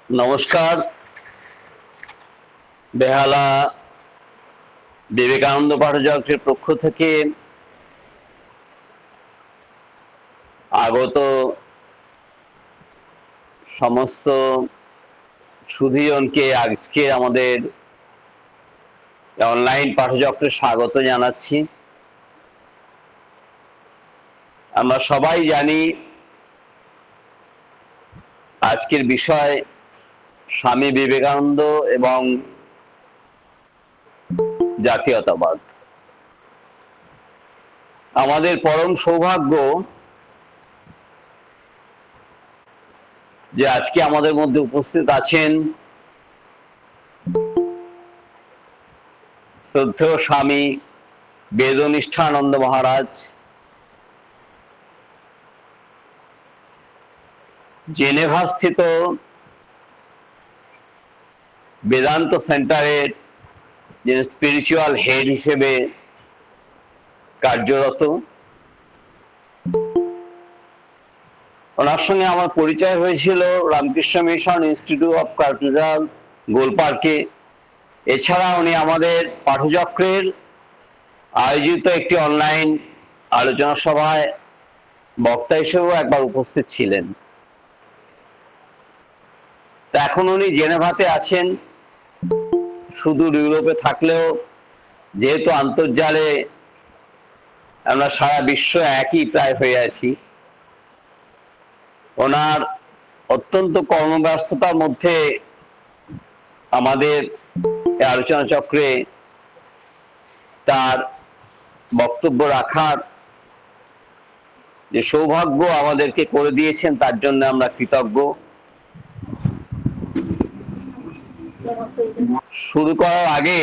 নমস্কার। বেহালা বিবেকানন্দ পাঠচক্রের পক্ষ থেকে আগত সমস্ত সুধীজনকে আজকে আমাদের অনলাইন পাঠচক্রে স্বাগত জানাচ্ছি। আমরা সবাই জানি আজকের বিষয় স্বামী বিবেকানন্দ এবং জাতীয়তাবাদ। আমাদের পরম সৌভাগ্য যে আজকে আমাদের মধ্যে উপস্থিত আছেন শ্রদ্ধেয় স্বামী বেদনিষ্ঠানন্দ মহারাজ, জেনেভাস্থিত বেদান্ত সেন্টারের যে স্পিরিচুয়াল হেড হিসেবে কার্যরত। ওনার সঙ্গে আমার পরিচয় হয়েছিল Ramakrishna mission institute of culture গোলপার্কে। এছাড়া উনি আমাদের পাঠচক্রের আয়োজিত একটি অনলাইন আলোচনা সভায় বক্তা হিসেবেও একবার উপস্থিত ছিলেন। তা এখন উনি জেনেভাতে আছেন। সুদূর ইউরোপে থাকলেও যেহেতু আন্তর্জালে আমরা সারা বিশ্ব একই প্রায় হয়ে আছি, ওনার অত্যন্ত কর্মব্যস্ততার মধ্যে আমাদের আলোচনা চক্রে তার বক্তব্য রাখার যে সৌভাগ্য আমাদেরকে করে দিয়েছেন তার জন্য আমরা কৃতজ্ঞ। শুরু করার আগে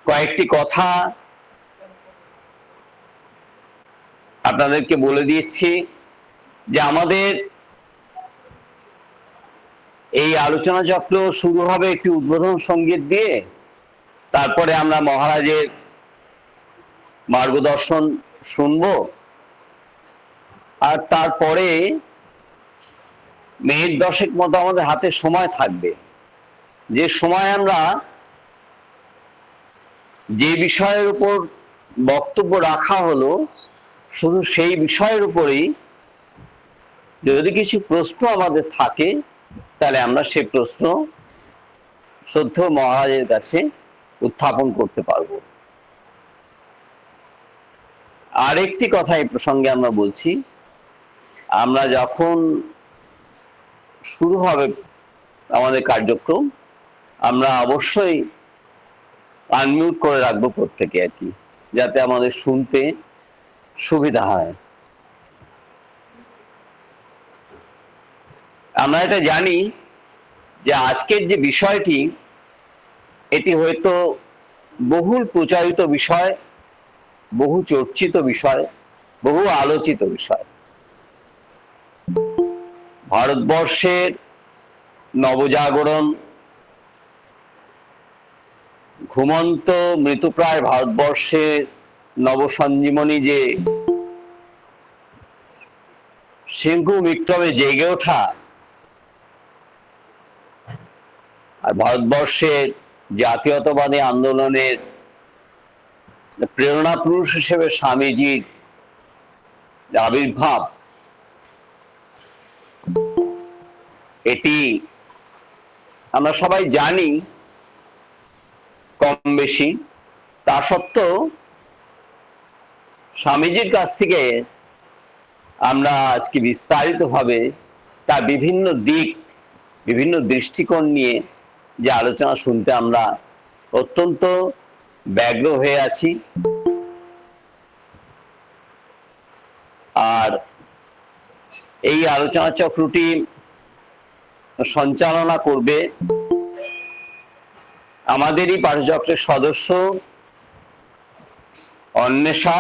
কয়েকটি কথা আপনাদেরকে বলে দিচ্ছি যে আমাদের এই আলোচনা চক্র শুরু হবে একটি উদ্বোধন সঙ্গীত দিয়ে, তারপরে আমরা মহারাজের মার্গদর্শন শুনব, আর তারপরে মিনিট 10 মতো আমাদের হাতে সময় থাকবে। যে সময় আমরা যে বিষয়ের উপর বক্তব্য রাখা হলো শুধু সেই বিষয়ের উপরেই যদি কিছু প্রশ্ন আমাদের থাকে তাহলে আমরা সেই প্রশ্ন শ্রদ্ধেয় মহারাজের কাছে উত্থাপন করতে পারব। আরেকটি কথা এই প্রসঙ্গে আমরা বলছি, আমরা যখন শুরু হবে আমাদের কার্যক্রম আমরা অবশ্যই আনমিউট করে রাখবো প্রত্যেকে আর কি, যাতে আমাদের শুনতে সুবিধা হয়। আমরা এটা জানি যে আজকের যে বিষয়টি এটি হয়তো বহুল প্রচারিত বিষয়, বহু চর্চিত বিষয়, বহু আলোচিত বিষয়। ভারতবর্ষের নবজাগরণ, ঘুমন্ত মৃতপ্রায় ভারতবর্ষের নবসঞ্জীবনী, যে সিংহ বিক্রমে জেগে ওঠা, আর ভারতবর্ষের জাতীয়তাবাদী আন্দোলনের প্রেরণা পুরুষ হিসেবে স্বামীজির আবির্ভাব, এটি আমরা সবাই জানি কম বেশি। তা সত্ত্বেও স্বামীজির কাছ থেকে আমরা আজকে বিস্তারিতভাবে তার বিভিন্ন দিক, বিভিন্ন দৃষ্টিকোণ নিয়ে যে আলোচনা শুনতে আমরা অত্যন্ত ব্যগ্র হয়ে আছি। আর এই আলোচনা চক্রটি সঞ্চালনা করবে আমাদেরই পাঠচক্রের সদস্য অন্বেষা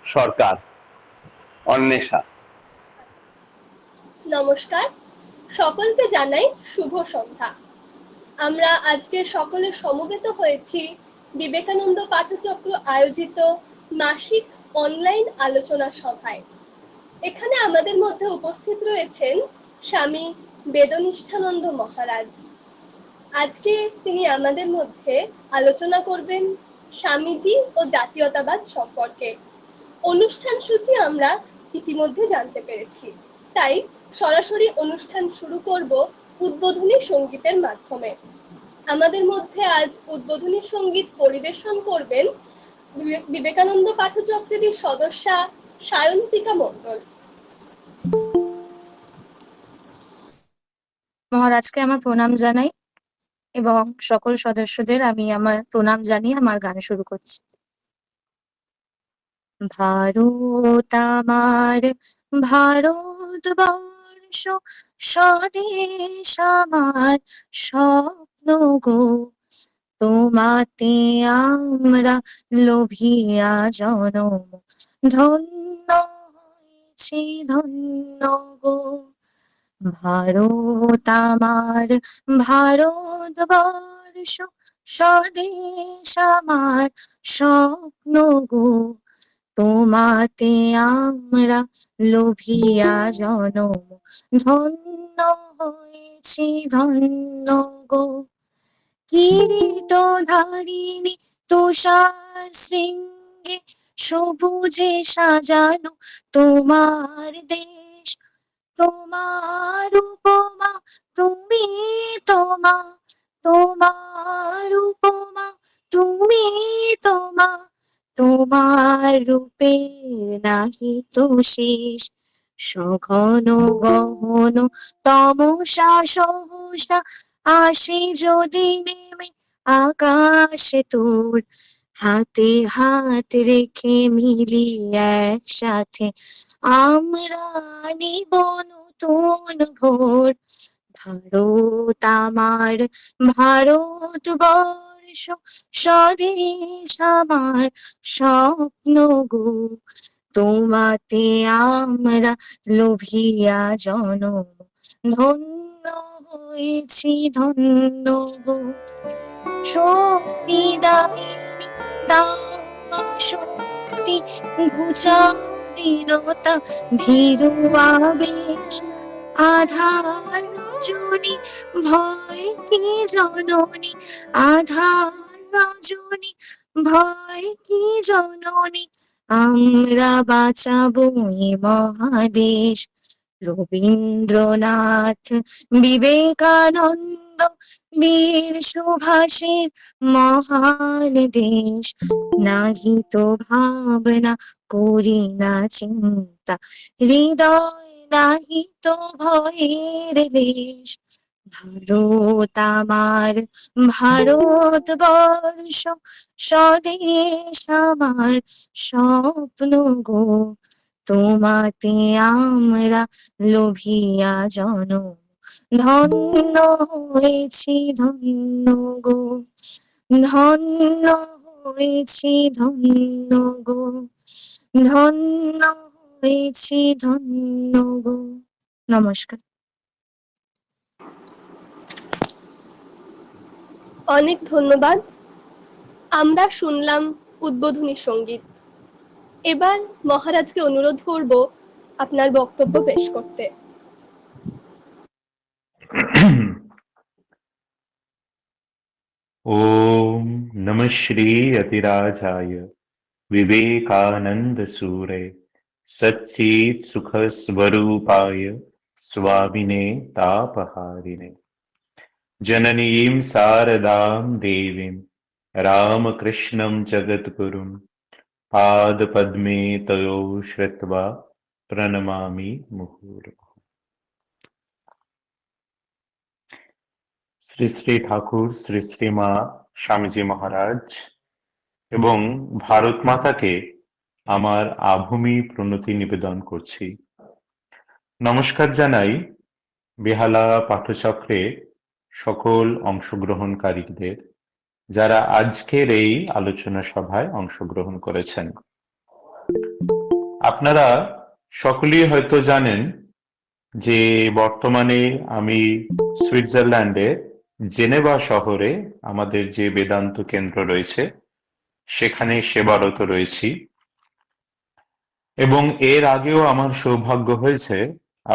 সরকার। অন্বেষা, নমস্কার, সকলকে জানাই শুভ সন্ধ্যা। আমরা আজকে সকলে সমবেত হয়েছি বিবেকানন্দ পাঠচক্র আয়োজিত মাসিক অনলাইন আলোচনা সভায়। এখানে আমাদের মধ্যে উপস্থিত রয়েছেন স্বামী বেদনিষ্ঠানন্দ মহারাজ। আজকে তিনি আমাদের মধ্যে আলোচনা করবেন স্বামীজি ও জাতীয়তাবাদ সম্পর্কে। অনুষ্ঠান সূচি আমরা ইতিমধ্যে জানতে পেরেছি, তাই সরাসরি অনুষ্ঠান শুরু করব উদ্বোধনী সঙ্গীতের মাধ্যমে। আমাদের মধ্যে আজ উদ্বোধনী সঙ্গীত পরিবেশন করবেন বিবেকানন্দ পাঠচক্রের সদস্যা সায়ন্তিকা মণ্ডল। মহারাজকে আমার প্রণাম জানাই এবং সকল সদস্যদের আমি আমার প্রণাম জানিয়ে আমার গান শুরু করছি। ভারত আমার ভারতবর্ষ, স্বদেশ আমার স্বপ্ন গো, তোমাতে আমরা লোভিয়া জনম, ধন্য হয়েছি ধন্য গো। ভারত আমার ভারতবর্ষ, স্বদেশ আমার স্বপ্ন গো, তোমাতে আমরা লোভিয়া জনম, ধন্য হয়েছি ধন্য গো। কিরীটধারিণী তুষার শৃঙ্গে সবুজে সাজানো তোমার দেশ, তোমার উপমা তুমি তোমা, তোমার উপমা তুমি তোমা, তোমার রূপে নাহি তো শেষ। সঘন গহন তমসা সহসা আসে যদি নেমে আকাশে তোর, হাতে হাত রেখে মিলি একসাথে আমরা নিব নতুন ভোর। ভারত আমার ভারতবর্ষ, স্বদেশ আমার স্বপ্ন গো, তোমাতে আমরা লোভিয়া জনম, ধন্য হয়েছি ধন্য গো। শক্তিদায়িনী দাও শক্তি, ঘুচাও দীনতা ভীরু আবেশ, আধার রজনী ভয় কি জননী, আধার রজনী ভয় কি জননী, আমরা বাঁচাবো এ মহাদেশ। রবীন্দ্রনাথ বিবেকানন্দ বীর সুভাষের মহান দেশ, নাহি তো ভাবনা করি না চিন্তা, হৃদয় নাহি তো ভয়ের লেশ। ভারত আমার ভারতবর্ষ, স্বদেশ আমার স্বপ্ন গো, তোমাতে আমরা লোভিয়া জনম, ধন্য হয়েছি ধন্য গো, ধন্য হয়েছি ধন্য গো, ধন্য হয়েছি ধন্য গো। নমস্কার। অনেক ধন্যবাদ। আমরা শুনলাম উদ্বোধনী সঙ্গীত। এবার মহারাজকে অনুরোধ করব আপনার বক্তব্য পেশ করতে। ओम नमः श्री अतिराजाय विवेकानंद सूरे सच्चित सुख स्वरूपाय स्वामिने तापहारिणे जननीं शारदां देवीं रामकृष्णं जगद्गुरुं पादपद्मे तयो श्रुत्वा प्रणमामि मुहुर्मुहुः। শ্রী শ্রী ঠাকুর শ্রী শ্রী মা স্বামীজি মহারাজ এবং ভারত মাতাকে আমার আভূমি প্রণতি নিবেদন করছি। নমস্কার জানাই বেহালা পাঠচক্রে সকল অংশগ্রহণকারীদের, যারা আজকের এই আলোচনা সভায় অংশগ্রহণ করেছেন। আপনারা সকলেই হয়তো জানেন যে বর্তমানে আমি সুইজারল্যান্ডের জেনেভা শহরে আমাদের যে বেদান্ত কেন্দ্র রয়েছে সেখানে সেবারত রয়েছি এবং এর আগেও আমার সৌভাগ্য হয়েছে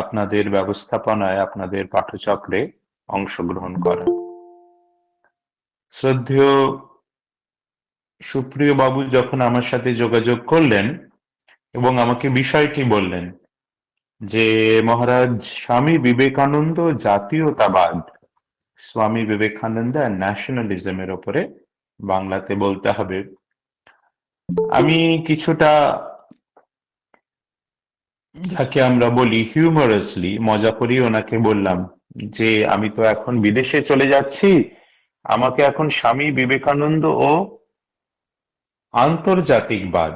আপনাদের ব্যবস্থাপনায়, আপনাদের পাঠচক্রে অংশগ্রহণ করার। শ্রদ্ধেয় সুপ্রিয় বাবু যখন আমার সাথে যোগাযোগ করলেন এবং আমাকে বিষয়টি বললেন যে মহারাজ, স্বামী বিবেকানন্দ জাতীয়তাবাদ, স্বামী বিবেকানন্দ আর ন্যাশনালিজমের ওপরে বাংলাতে বলতে হবে, আমি কিছুটা যাকে আমরা বলি হিউমারাসলি, মজা করি ওনাকে বললাম যে আমি তো এখন বিদেশে চলে যাচ্ছি, আমাকে এখন স্বামী বিবেকানন্দ ও আন্তর্জাতিকবাদ,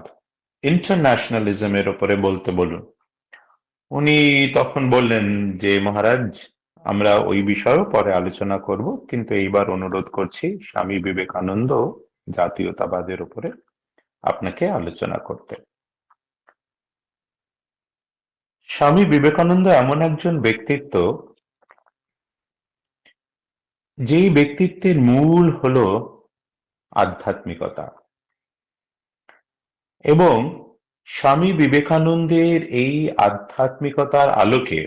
ইন্টারন্যাশনালিজমের ওপরে বলতে বলুন। উনি তখন বললেন যে মহারাজ, আমরা ওই বিষয়েও পরে আলোচনা করব, কিন্তু এইবার অনুরোধ করছি স্বামী বিবেকানন্দ জাতীয়তাবাদের উপরে আপনাকে আলোচনা করতে। স্বামী বিবেকানন্দ এমন একজন ব্যক্তিত্ব, যেই ব্যক্তিত্বের মূল হলো আধ্যাত্মিকতা, এবং স্বামী বিবেকানন্দের এই আধ্যাত্মিকতার আলোকে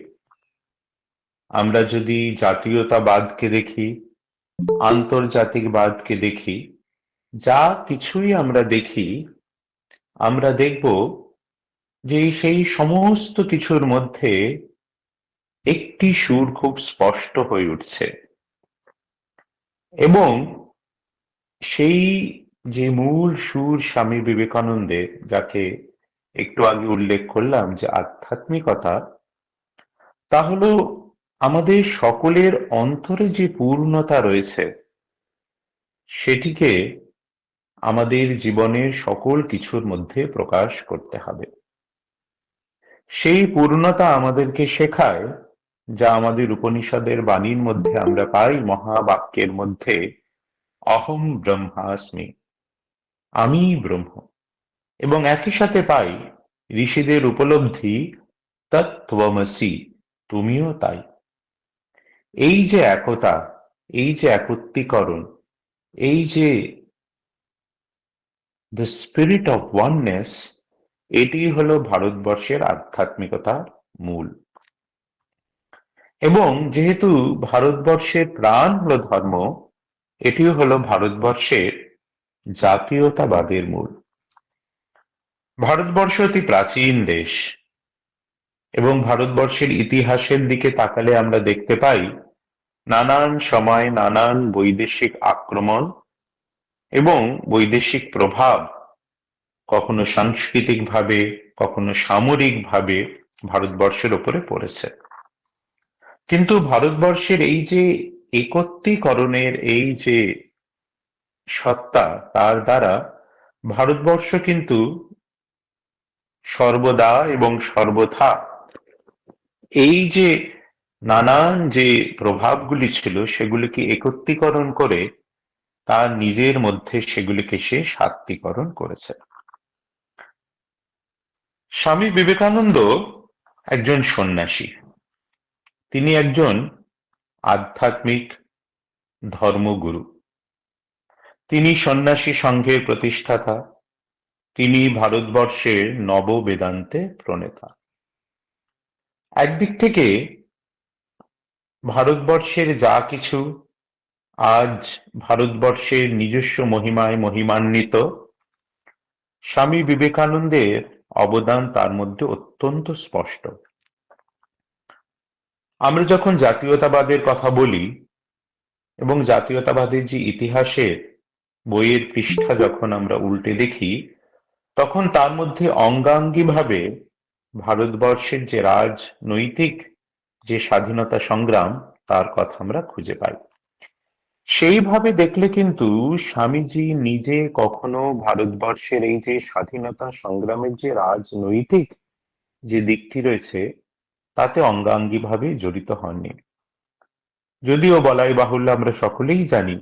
আমরা যদি জাতীয়তাবাদকে দেখি, আন্তর্জাতিকবাদকে দেখি, যা কিছুই আমরা দেখি, আমরা দেখব যে সেই সমস্ত কিছুর মধ্যে একটি সুর খুব স্পষ্ট হয়ে উঠছে, এবং সেই যে মূল সুর স্বামী বিবেকানন্দের, যাকে একটু আগে উল্লেখ করলাম যে আধ্যাত্মিকতা, তা হলো আমাদের সকলের অন্তরে যে পূর্ণতা রয়েছে সেটিকে আমাদের জীবনের সকল কিছুর মধ্যে প্রকাশ করতে হবে। সেই পূর্ণতা আমাদেরকে শেখায়, যা আমাদের উপনিষদের বাণীর মধ্যে আমরা পাই, মহাবাক্যের মধ্যে, অহম ব্রহ্মাস্মি, আমি ব্রহ্ম, এবং একই সাথে পাই ঋষিদের উপলব্ধি, তত্ত্বমসি, তুমিও তাই। এই যে একতা, এই যে একত্রীকরণ, এই যে দ্য স্পিরিট অফ ওয়াননেস, এটি হলো ভারতবর্ষের আধ্যাত্মিকতার মূল। এবং যেহেতু ভারতবর্ষের প্রাণ হলো ধর্ম, এটিও হলো ভারতবর্ষের জাতীয়তাবাদের মূল। ভারতবর্ষ অতি প্রাচীন দেশ, এবং ভারতবর্ষের ইতিহাসের দিকে তাকালে আমরা দেখতে পাই নানান সময় নানান বৈদেশিক আক্রমণ এবং বৈদেশিক প্রভাব, কখনো সাংস্কৃতিকভাবে, কখনো সামরিকভাবে ভারতবর্ষের উপরে পড়েছে। কিন্তু ভারতবর্ষের এই যে একত্রীকরণের এই যে সত্তা, তার দ্বারা ভারতবর্ষ কিন্তু সর্বদা এবং সর্বথা এই যে নানান যে প্রভাবগুলি ছিল সেগুলিকে একত্রীকরণ করে তার নিজের মধ্যে সেগুলিকে সে সাত্ত্বিকরণ করেছে। স্বামী বিবেকানন্দ একজন সন্ন্যাসী, তিনি একজন আধ্যাত্মিক ধর্মগুরু, তিনি সন্ন্যাসী সংঘের প্রতিষ্ঠাতা, তিনি ভারতবর্ষের নব বেদান্তে প্রণেতা। একদিক থেকে ভারতবর্ষের যা কিছু আজ ভারতবর্ষের নিজস্ব মহিমায় মহিমান্বিত, স্বামী বিবেকানন্দের অবদান তার মধ্যে অত্যন্ত স্পষ্ট। আমরা যখন জাতীয়তাবাদের কথা বলি এবং জাতীয়তাবাদের যে ইতিহাসের বইয়ের পৃষ্ঠা যখন আমরা উল্টে দেখি, তখন তার মধ্যে অঙ্গাঙ্গিভাবে ভারতবর্ষের যে রাজনৈতিক যে স্বাধীনতা সংগ্রাম, তার কথা আমরা খুঁজে পাই। সেইভাবে দেখলে কিন্তু স্বামীজি নিজে কখনো ভারতবর্ষের এই যে স্বাধীনতা সংগ্রামের যে রাজনৈতিক যে দিকটি রয়েছে তাতে অঙ্গাঙ্গিভাবে জড়িত হননি। যদিও বলাই বাহুল্য, আমরা সকলেই জানি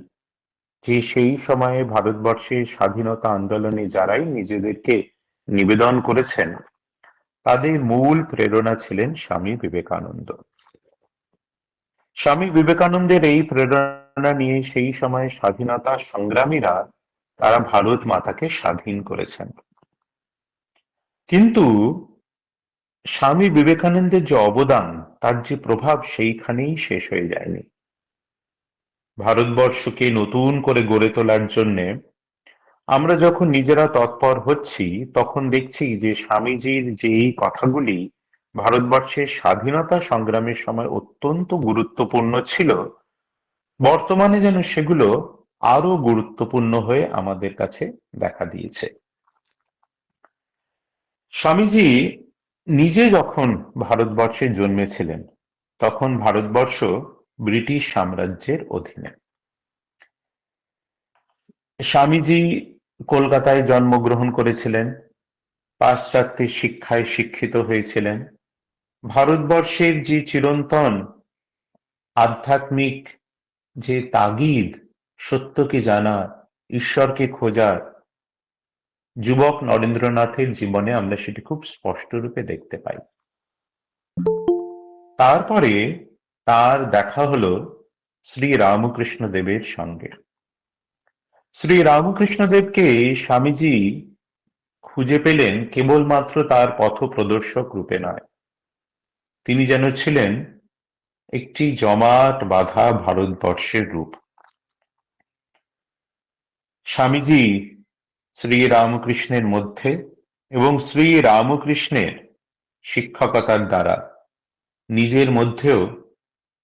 যে সেই সময়ে ভারতবর্ষের স্বাধীনতা আন্দোলনে যারাই নিজেদেরকে নিবেদন করেছেন, তাদের মূল প্রেরণা ছিলেন স্বামী বিবেকানন্দ। স্বামী বিবেকানন্দের এই প্রেরণা নিয়ে সেই সময় স্বাধীনতা সংগ্রামীরা তারা ভারত মাতাকে স্বাধীন করেছেন। কিন্তু স্বামী বিবেকানন্দের যে অবদান, তার যে প্রভাব সেইখানেই শেষ হয়ে যায়নি। ভারতবর্ষকে নতুন করে গড়ে তোলার জন্যে আমরা যখন নিজেরা তৎপর হচ্ছি, তখন দেখছি যে স্বামীজির যে এই কথাগুলি ভারতবর্ষের স্বাধীনতা সংগ্রামের সময় অত্যন্ত গুরুত্বপূর্ণ ছিল, বর্তমানে যেন সেগুলো আরো গুরুত্বপূর্ণ হয়ে আমাদের কাছে দেখা দিয়েছে। স্বামীজি নিজে যখন ভারতবর্ষে জন্মেছিলেন, তখন ভারতবর্ষ ব্রিটিশ সাম্রাজ্যের অধীনে। স্বামীজি কলকাতায় জন্মগ্রহণ করেছিলেন, পাশ্চাত্যের শিক্ষায় শিক্ষিত হয়েছিলেন। ভারতবর্ষের যে চিরন্তন আধ্যাত্মিক যে তাগিদ, সত্যকে জানা, ঈশ্বরকে খোঁজার, যুবক নরেন্দ্রনাথের জীবনে আমরা সেটি খুব স্পষ্ট রূপে দেখতে পাই। তারপরে তার দেখা হলো শ্রী রামকৃষ্ণ দেবের সঙ্গে। শ্রী রামকৃষ্ণ দেবকে স্বামীজি খুঁজে পেলেন কেবলমাত্র তার পথ প্রদর্শক রূপে নয়, তিনি যেন ছিলেন একটি জমাট বাঁধা ভারতবর্ষের রূপ। স্বামীজি শ্রী রামকৃষ্ণের মধ্যে এবং শ্রী রামকৃষ্ণের শিক্ষকতার দ্বারা নিজের মধ্যেও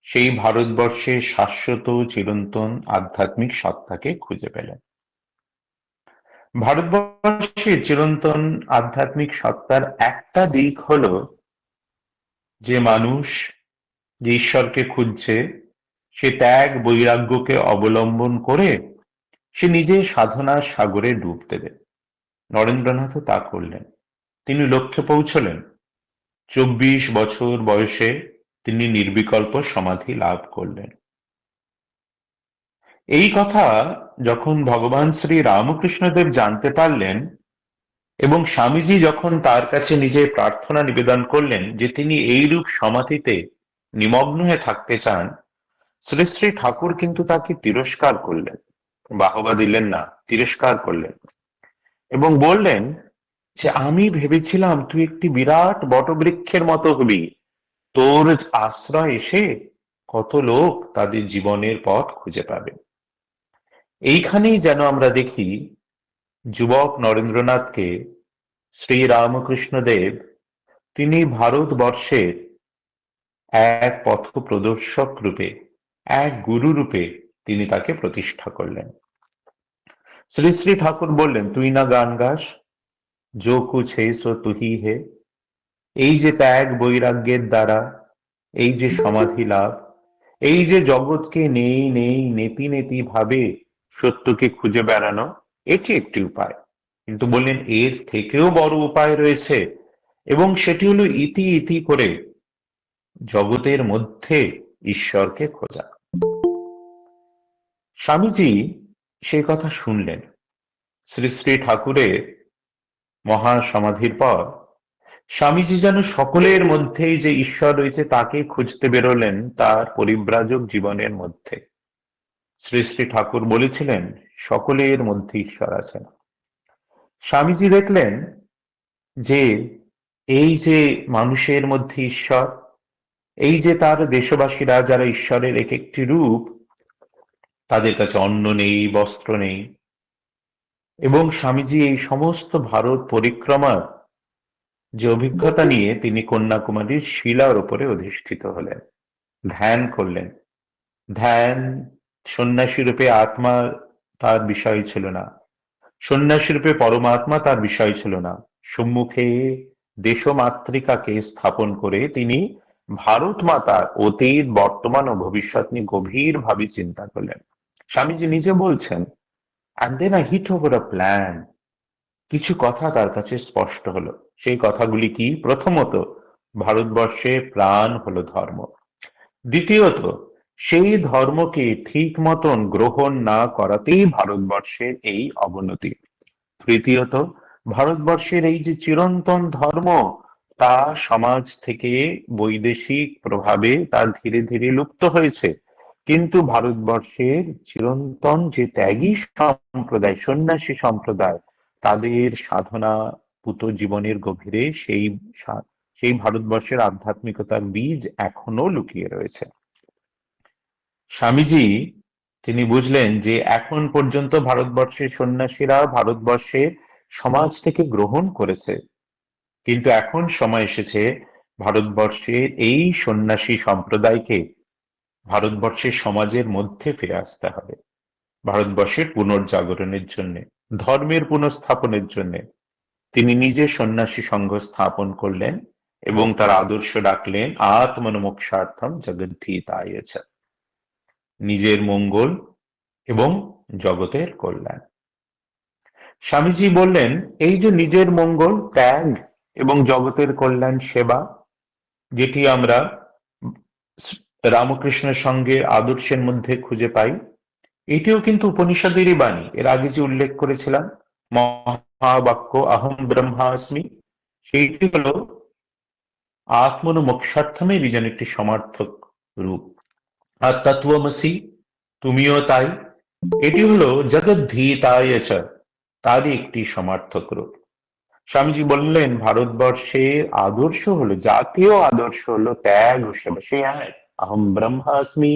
সেই ভারতবর্ষের শাশ্বত চিরন্তন আধ্যাত্মিক সত্তাকে খুঁজে পেলেন। ভারতবর্ষের চিরন্তন আধ্যাত্মিক সত্তার একটা দিক হলো যে মানুষ যে ঈশ্বরকে খুঁজছে, সে ত্যাগ বৈরাগ্যকে অবলম্বন করে সে নিজে সাধনার সাগরে ডুব দেবে। নরেন্দ্রনাথও তা করলেন, তিনি লক্ষ্যে পৌঁছলেন। 24 বছর বয়সে তিনি নির্বিকল্প সমাধি লাভ করলেন। এই কথা যখন ভগবান শ্রী রামকৃষ্ণদেব জানতে পারলেন এবং স্বামীজি যখন তার কাছে নিজের প্রার্থনা নিবেদন করলেন যে তিনি এইরূপ সমাধিতে নিমগ্ন হয়ে থাকতে চান, শ্রী শ্রী ঠাকুর কিন্তু তাকে তিরস্কার করলেন, বাহবা দিলেন না, তিরস্কার করলেন এবং বললেন যে আমি ভেবেছিলাম তুই একটি বিরাট বটবৃক্ষের মতো হবি, তোর আশ্রয় এসে কত লোক তাদের জীবনের পথ খুঁজে পাবে। এইখানেই যেন আমরা দেখি যুবক নরেন্দ্রনাথকে শ্রী রামকৃষ্ণ দেব তিনি ভারতবর্ষের এক পথ প্রদর্শক রূপে, এক গুরু রূপে তিনি তাকে প্রতিষ্ঠা করলেন। শ্রী শ্রী ঠাকুর বললেন, তুই না গান গাস, যো কুছ হে সো তুহি হে। এই যে ত্যাগ বৈরাগ্যের দ্বারা এই যে সমাধি লাভ, এই যে জগৎকে নেই নেই নেতি নেতি ভাবে সত্যকে খুঁজে বেড়ানো, এটি একটি উপায়। কিন্তু বললেন এর থেকেও বড় উপায় রয়েছে, এবং সেটি হলো ইতি ইতি করে জগতের মধ্যে ঈশ্বরকে খোঁজা। স্বামীজি সেই কথা শুনলেন। শ্রী শ্রী ঠাকুরের মহা সমাধির পর স্বামীজি যেন সকলের মধ্যেই যে ঈশ্বর রয়েছে তাকে খুঁজতে বেরোলেন তার পরিব্রাজক জীবনের মধ্যে। শ্রী শ্রী ঠাকুর বলেছিলেন সকলের মধ্যে ঈশ্বর আছেন। স্বামীজি দেখলেন যে এই যে মানুষের মধ্যে ঈশ্বর, এই যে তার দেশবাসীরা যারা ঈশ্বরের এক একটি রূপ, তাদের কাছে অন্ন নেই, বস্ত্র নেই, এবং স্বামীজি এই সমস্ত ভারত পরিক্রমার যে অভিজ্ঞতা নিয়ে তিনি কন্যাকুমারীর শিলার উপরে অধিষ্ঠিত হলেন, ধ্যান করলেন। ধ্যান সন্ন্যাসী রূপে আত্মা তার বিষয় ছিল না, সন্ন্যাসী রূপে পরমাত্মা তার বিষয় ছিল না। সম্মুখে দেশমাতৃকাকে স্থাপন করে তিনি ভারত মাতার অতীত, বর্তমান ও ভবিষ্যৎ নিয়ে গভীরভাবে চিন্তা করলেন। স্বামীজি নিজে বলছেন, and then I hit over a plan. কিছু কথা তার কাছে স্পষ্ট হলো। সেই কথাগুলি কি? প্রথমত, ভারতবর্ষে প্রাণ হলো ধর্ম। দ্বিতীয়ত, সেই ধর্মকে ঠিক মতন গ্রহণ না করাতেই ভারতবর্ষের এই অবনতি। তৃতীয়ত, ভারতবর্ষের এই যে চিরন্তন ধর্ম, তা সমাজ থেকে বৈদেশিক প্রভাবে তা ধীরে ধীরে লুপ্ত হয়েছে, কিন্তু ভারতবর্ষের চিরন্তন যে ত্যাগী সম্প্রদায়, সন্ন্যাসী সম্প্রদায়, তাদের সাধনা পুত জীবনের গভীরে সেই সেই ভারতবর্ষের আধ্যাত্মিকতার বীজ এখনো লুকিয়ে রয়েছে। স্বামীজি তিনি বুঝলেন যে এখন পর্যন্ত ভারতবর্ষের সন্ন্যাসীরা ভারতবর্ষের সমাজ থেকে গ্রহণ করেছে, কিন্তু এখন সময় এসেছে ভারতবর্ষের এই সন্ন্যাসী সম্প্রদায়কে ভারতবর্ষের সমাজের মধ্যে ফিরে আসতে হবে, ভারতবর্ষের পুনর্জাগরণের জন্য, ধর্মের পুনঃস্থাপনের জন্য। তিনি নিজে সন্ন্যাসী সংঘ স্থাপন করলেন এবং তার আদর্শ ডাকলেন আত্মনমোক্ষার্থম জগদ্ধিতায় চ, নিজের মঙ্গল এবং জগতের কল্যাণ। স্বামীজি বললেন এই যে নিজের মঙ্গল, ত্যাগ এবং জগতের কল্যাণ সেবা, যেটি আমরা রামকৃষ্ণের সঙ্গে আদর্শের মধ্যে খুঁজে পাই, এটিও কিন্তু উপনিষদেরই বাণী। এর আগে যে উল্লেখ করেছিলাম মহাবাক্য অহম ব্রহ্মাস্মি, সেইটি হলো আত্মনমোক্ষার্থমেরই যেন একটি সমার্থক রূপ। আর তত্ত্বমসি, তুমিও তাই, এটি হলো জগদ্ধিতায় চ, তারই একটি সমার্থক রূপ। স্বামীজি বললেন ভারতবর্ষের আদর্শ হলো, জাতীয় আদর্শ হলো ত্যাগ ও সেবা। সে অহম ব্রহ্মাস্মি,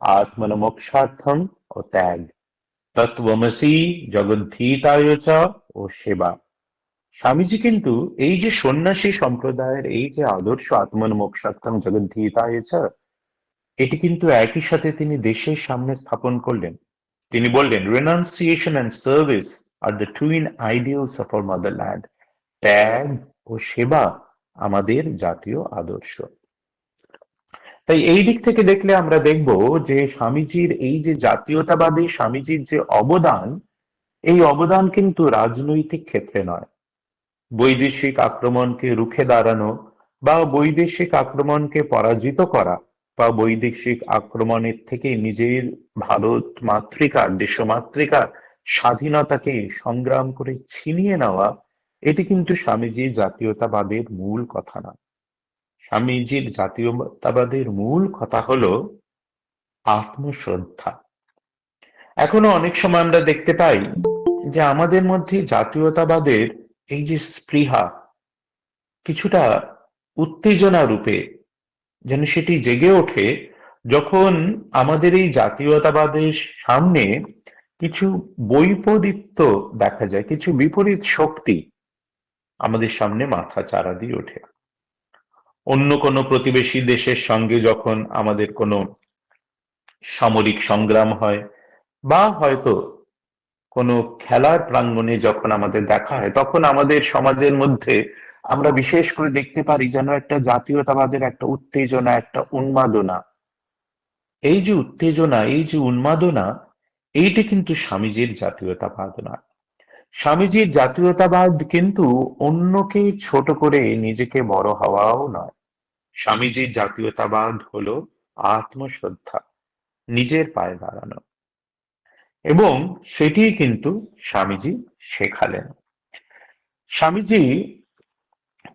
আত্মনমোক্ষার্থম ও ত্যাগ, তত্ত্বমসি, জগদ্ধিতায় চ ও সেবা। স্বামীজি কিন্তু এই যে সন্ন্যাসী সম্প্রদায়ের এই যে আদর্শ আত্মনমোক্ষার্থম জগদ্ধিতায় চ, এটি কিন্তু একই সাথে তিনি দেশের সামনে স্থাপন করলেন। তিনি বললেন renunciation and service are the twin ideals of our motherland. ত্যাগ ও সেবা আমাদের জাতীয় আদর্শ। তাই এই দিক থেকে দেখলে আমরা দেখব যে স্বামীজির এই যে জাতীয়তাবাদী স্বামীজির যে অবদান, এই অবদান কিন্তু রাজনৈতিক ক্ষেত্রে নয়, বৈদেশিক আক্রমণকে রুখে দাঁড়ানো বা বৈদেশিক আক্রমণকে পরাজিত করা বা বৈদেশিক আক্রমণের থেকে নিজের ভারত মাতৃকার, দেশমাতৃকার স্বাধীনতাকে সংগ্রাম করে ছিনিয়ে নেওয়া, এটি কিন্তু স্বামীজির জাতীয়তাবাদের মূল কথা না। স্বামীজির জাতীয়তাবাদের মূল কথা হলো আত্মশ্রদ্ধা। এখনো অনেক সময় আমরা দেখতে পাই যে আমাদের মধ্যে জাতীয়তাবাদের এই যে স্পৃহা কিছুটা উত্তেজনা রূপে যেন সেটি জেগে ওঠে যখন আমাদের এই জাতীয়তাবাদের সামনে কিছু বৈপরীত্য দেখা যায়, কিছু বিপরীত শক্তি আমাদের সামনে মাথা চারা দিয়ে ওঠে। অন্য কোনো প্রতিবেশী দেশের সঙ্গে যখন আমাদের কোনো সামরিক সংগ্রাম হয় বা হয়তো কোনো খেলার প্রাঙ্গণে যখন আমাদের দেখা হয়, তখন আমাদের সমাজের মধ্যে আমরা বিশেষ করে দেখতে পারি যেন একটা জাতীয়তাবাদের একটা উত্তেজনা, একটা উন্মাদনা। এই যে উত্তেজনা, এই যে উন্মাদনা, এইটি কিন্তু স্বামীজির জাতীয়তাবাদ নয়। স্বামীজির জাতীয়তাবাদ কিন্তু অন্যকে ছোট করে নিজেকে বড় হওয়াও নয়। স্বামীজির জাতীয়তাবাদ হলো আত্মশ্রদ্ধা, নিজের পায়ে দাঁড়ানো, এবং সেটি কিন্তু স্বামীজি শেখালেন। স্বামীজি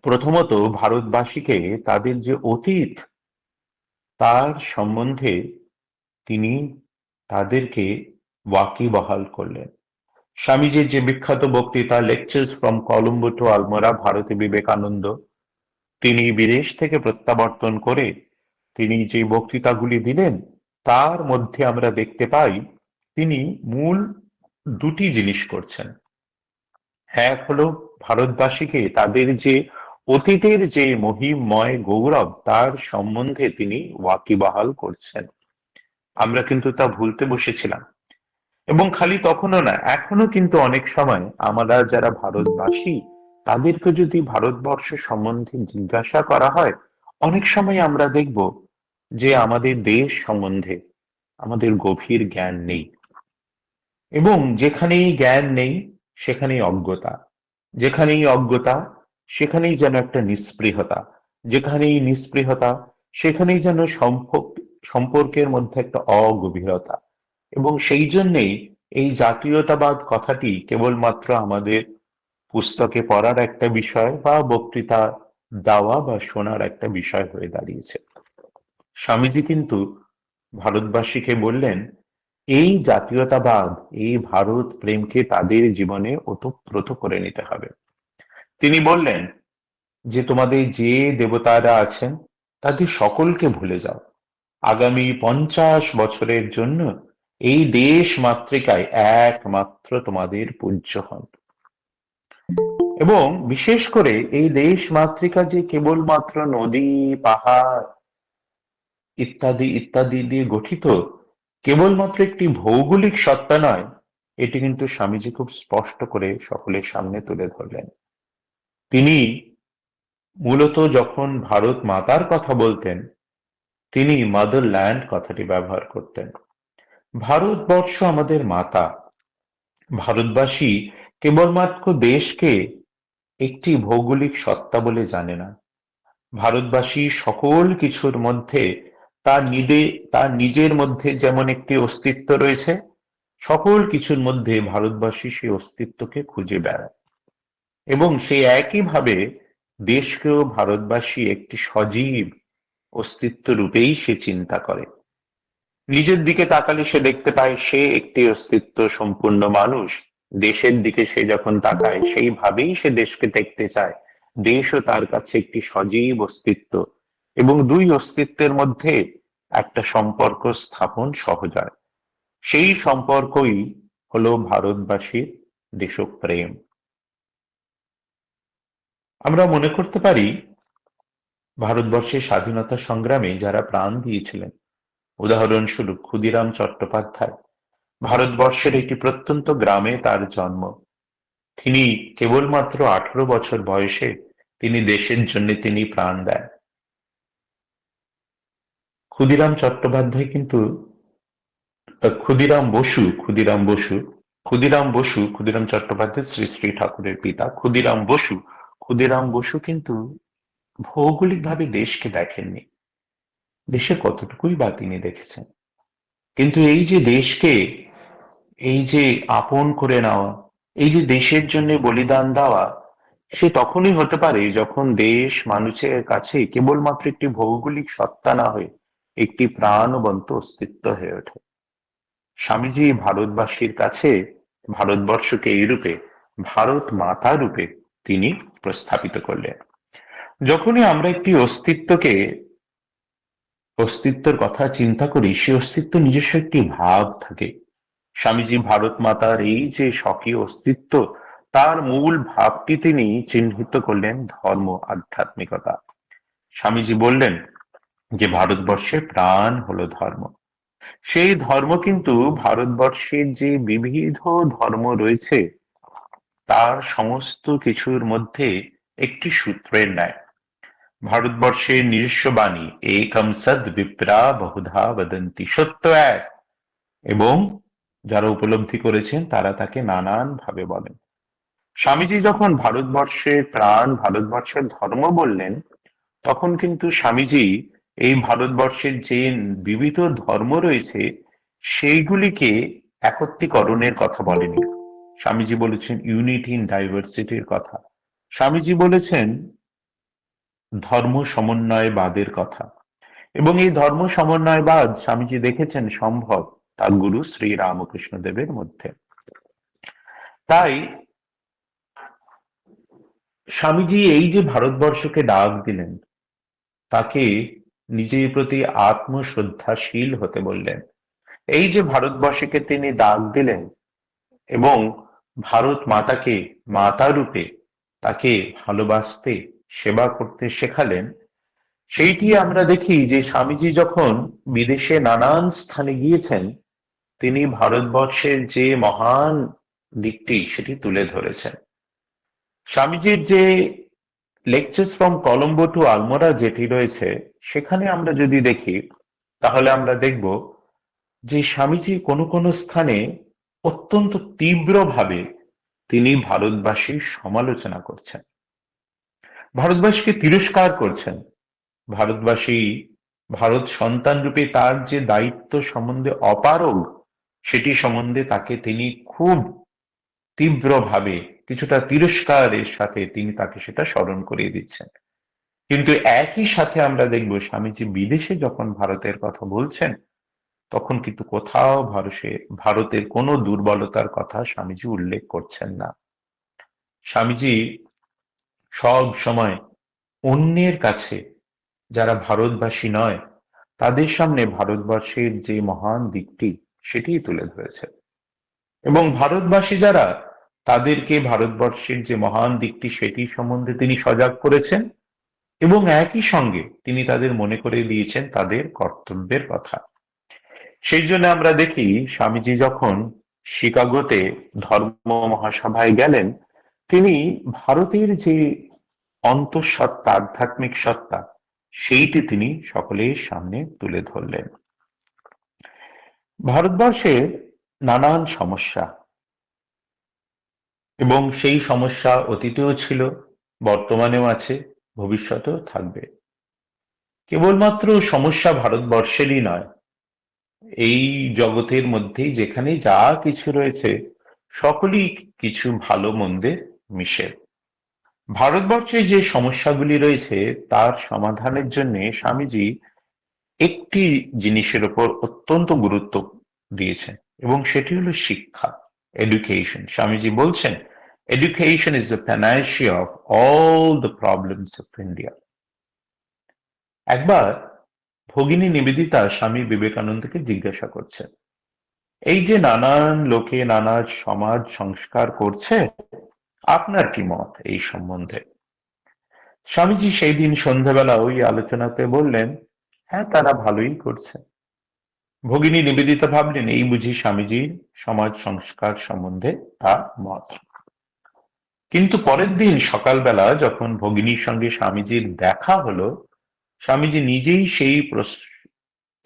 প্রথমত ভারতবাসীকে তাদের যে অতীত, তার সম্বন্ধে তিনি তাদেরকে ওয়াকিবহাল করলেন। স্বামীজির যে বিখ্যাত বক্তৃতা lectures from Colombo to Almora, ভারতে বিবেকানন্দ, তিনি বিদেশ থেকে প্রত্যাবর্তন করে তিনি যে বক্তৃতাগুলি দিলেন, তার মধ্যে আমরা দেখতে পাই তিনি মূল দুটি জিনিস করছেন। এক হলো ভারতবাসীকে তাদের যে অতীতের যে মহিমময় গৌরব, তার সম্বন্ধে তিনি ওয়াকিবহাল করছেন। আমরা কিন্তু তা ভুলতে বসেছিলাম, এবং খালি তখনও না, এখনো কিন্তু অনেক সময় আমরা যারা ভারতবাসী, তাদেরকে যদি ভারতবর্ষ সম্বন্ধে জিজ্ঞাসা করা হয়, অনেক সময় আমরা দেখব যে আমাদের দেশ সম্বন্ধে আমাদের গভীর জ্ঞান নেই, এবং যেখানেই জ্ঞান নেই সেখানেই অজ্ঞতা, যেখানেই অজ্ঞতা সেখানেই যেন একটা নিস্পৃহতা, যেখানেই নিস্পৃহতা সেখানেই যেন সম্পর্কের মধ্যে একটা অগভীরতা। এবং সেই জন্যেই এই জাতীয়তাবাদ কথাটি কেবলমাত্র আমাদের পুস্তকে পড়ার একটা বিষয় বা বক্তৃতা দেওয়া বা শোনার একটা বিষয় হয়ে দাঁড়িয়েছে। স্বামীজি কিন্তু ভারতবাসীকে বললেন এই জাতীয়তাবাদ, এই ভারত প্রেমকে তাদের জীবনে ওতপ্রোত করে নিতে হবে। তিনি বললেন যে তোমাদের যে দেবতারা আছেন তাদের সকলকে ভুলে যাও, আগামী 50 বছরের জন্য এই দেশ মাতৃকায় একমাত্র তোমাদের পূজ্য হন। এবং বিশেষ করে এই দেশ মাতৃকা যে কেবলমাত্র নদী, পাহাড় ইত্যাদি ইত্যাদি দিয়ে গঠিত, কেবলমাত্র একটি ভৌগোলিক সত্তা নয়, এটি কিন্তু স্বামীজি খুব স্পষ্ট করে সকলের সামনে তুলে ধরলেন। তিনি মূলত যখন ভারত মাতার কথা বলতেন, তিনি মাদারল্যান্ড কথাটি ব্যবহার করতেন। ভারতবর্ষ আমাদের মাতা। ভারতবাসী কেবলমাত্র দেশকে একটি ভৌগোলিক সত্তা বলে জানে না। ভারতবাসী সকল কিছুর মধ্যে তার নিজের মধ্যে যেমন একটি অস্তিত্ব রয়েছে, সকল কিছুর মধ্যে ভারতবাসী সেই অস্তিত্বকে খুঁজে বেড়ায়। এবং সেই একইভাবে দেশকেও ভারতবাসী একটি সজীব অস্তিত্ব রূপেই সে চিন্তা করে। নিজের দিকে তাকালে সে দেখতে পায় সে একটি অস্তিত্ব সম্পূর্ণ মানুষ। দেশের দিকে সে যখন তাকায় সেইভাবেই সে দেশকে দেখতে চায়। দেশও তার কাছে একটি সজীব অস্তিত্ব, এবং দুই অস্তিত্বের মধ্যে একটা সম্পর্ক স্থাপন সহজ হয়। সেই সম্পর্কই হলো ভারতবাসীর দেশপ্রেম। আমরা মনে করতে পারি ভারতবর্ষের স্বাধীনতা সংগ্রামে যারা প্রাণ দিয়েছিলেন, উদাহরণস্বরূপ ক্ষুদিরাম চট্টোপাধ্যায়। ভারতবর্ষের একটি প্রত্যন্ত গ্রামে তার জন্ম। তিনি কেবলমাত্র 18 বছর বয়সে তিনি দেশের জন্য তিনি প্রাণ দেন। ক্ষুদিরাম চট্টোপাধ্যায় কিন্তু ক্ষুদিরাম চট্টোপাধ্যায় শ্রী শ্রী ঠাকুরের পিতা। ক্ষুদিরাম বসু কিন্তু ভৌগোলিকভাবে দেশকে দেখেননি। দেশের কতটুকুই বা তিনি দেখেছেন, কিন্তু এই যে দেশকে, এই যে আপন করে নেওয়া, এই যে দেশের জন্য বলিদান দেওয়া, সে তখনই হতে পারে যখন দেশ মানুষের কাছে কেবলমাত্র একটি ভৌগোলিক সত্তা না হয়ে একটি প্রাণবন্ত অস্তিত্ব হয়ে ওঠে। স্বামীজি ভারতবাসীর কাছে ভারতবর্ষকে এই রূপে ভারত মাতা রূপে তিনি প্রস্থাপিত করলেন। যখনই আমরা একটি অস্তিত্বের কথা চিন্তা করি, সে অস্তিত্ব নিজস্ব একটি ভাব থাকে। স্বামীজি ভারত মাতার এই যে স্বকীয় অস্তিত্ব, তার মূল ভাবটি তিনি চিহ্নিত করলেন ধর্ম, আধ্যাত্মিকতা। স্বামীজি বললেন যে ভারতবর্ষের প্রাণ হলো ধর্ম। সেই ধর্ম কিন্তু ভারতবর্ষের যে বিবিধ ধর্ম রয়েছে তার সমস্ত কিছুর মধ্যে একটি সূত্রের ন্যায়। ভারতবর্ষের নিজস্ব বাণী একম সদ বিপ্রা বহুধা বদন্তি, সত্য এক, এবং যারা উপলব্ধি করেছেন তারা তাকে নানান ভাবে বলেন। স্বামীজি যখন ভারতবর্ষের প্রাণ, ভারতবর্ষের ধর্ম বললেন, তখন কিন্তু স্বামীজি এই ভারতবর্ষের যে বিবিধ ধর্ম রয়েছে সেইগুলিকে একত্রীকরণের কথা বলেনি। স্বামীজি বলেছেন ইউনিটি ইন ডাইভার্সিটির কথা। স্বামীজি বলেছেন ধর্ম সমন্বয়বাদের কথা। এবং এই ধর্ম সমন্বয়বাদ স্বামীজি দেখেছেন সম্ভব তার গুরু শ্রী রামকৃষ্ণ দেবের মধ্যে। তাই স্বামীজি এই যে ভারতবর্ষকে ডাক দিলেন, তাকে নিজের প্রতি আত্মশ্রদ্ধাশীল হতে বললেন। এই যে ভারতবর্ষকে তিনি ডাক দিলেন এবং ভারত মাতাকে মাতা রূপে তাকে ভালোবাসতে, সেবা করতে শেখালেন, সেইটি আমরা দেখি যে স্বামীজি যখন বিদেশে নানান স্থানে গিয়েছেন, তিনি ভারতবর্ষের যে মহান দিকটি সেটি তুলে ধরেছেন। স্বামীজির যে lectures from Colombo to Almora যেটি রয়েছে, সেখানে আমরা যদি দেখি তাহলে আমরা দেখব যে স্বামীজি কোনো কোনো স্থানে অত্যন্ত তীব্রভাবে তিনি ভারতবাসীর সমালোচনা করছেন, ভারতবাসীকে তিরস্কার করছেন। ভারতবাসী ভারত সন্তান রূপে তার যে দায়িত্ব সম্বন্ধে অপারগ, সেটি সম্বন্ধে তাকে তিনি খুব তীব্রভাবে, কিছুটা তিরস্কারের সাথে তিনি তাকে সেটা স্মরণ করিয়ে দিচ্ছেন। কিন্তু একই সাথে আমরা দেখব স্বামীজি বিদেশে যখন ভারতের কথা বলছেন, তখন কিন্তু কোথাও ভারতের কোনো দুর্বলতার কথা স্বামীজি উল্লেখ করছেন না। স্বামীজি সব সময় অন্যের কাছে, যারা ভারতবাসী নয়, তাদের সামনে ভারতবর্ষের যে মহান দিকটি সেটিই তুলে ধরেছে। এবং ভারতবাসী যারা, তাদেরকে ভারতবর্ষের যে মহান দিকটি সেটি সম্বন্ধে তিনি সজাগ করেছেন, এবং একই সঙ্গে তিনি তাদের মনে করে দিয়েছেন তাদের কর্তব্যের কথা। সেই জন্য আমরা দেখি স্বামীজি যখন শিকাগোতে ধর্ম মহাসভায় গেলেন, তিনি ভারতের যে অন্তঃসত্ত্বা, আধ্যাত্মিক সত্তা, সেইটি তিনি সকলের সামনে তুলে ধরলেন। ভারতবর্ষের নানান সমস্যা, এবং সেই সমস্যা অতীতেও ছিল, বর্তমানেও আছে, ভবিষ্যতেও থাকবে। কেবলমাত্র সমস্যা ভারতবর্ষেরই নয়, এই জগতের মধ্যেই যেখানে যা কিছু রয়েছে সকলই কিছু ভালো মন্দে মিশে। ভারতবর্ষে যে সমস্যাগুলি রয়েছে তার সমাধানের জন্য স্বামীজি একটি জিনিসের উপর অত্যন্ত গুরুত্ব দিয়েছেন, এবং সেটি হলো শিক্ষা, এডুকেশন। স্বামীজি বলছেন, education is the panacea of all the problems of India. একবার ভগিনী নিবেদিতা স্বামী বিবেকানন্দকে জিজ্ঞাসা করছেন, এই যে নানান লোকে নানা সমাজ সংস্কার করছে, আপনার কি মত এই সম্বন্ধে? স্বামীজি সেই দিন সন্ধ্যাবেলা ওই আলোচনাতে বললেন, হ্যাঁ, তারা ভালোই করছে। ভগিনী নিবেদিতা ভাবলেন, এই বুঝি স্বামীজির সমাজ সংস্কার সম্বন্ধে তার মত। কিন্তু পরের দিন সকালবেলা যখন ভগিনীর সঙ্গে স্বামীজির দেখা হলো, স্বামীজি নিজেই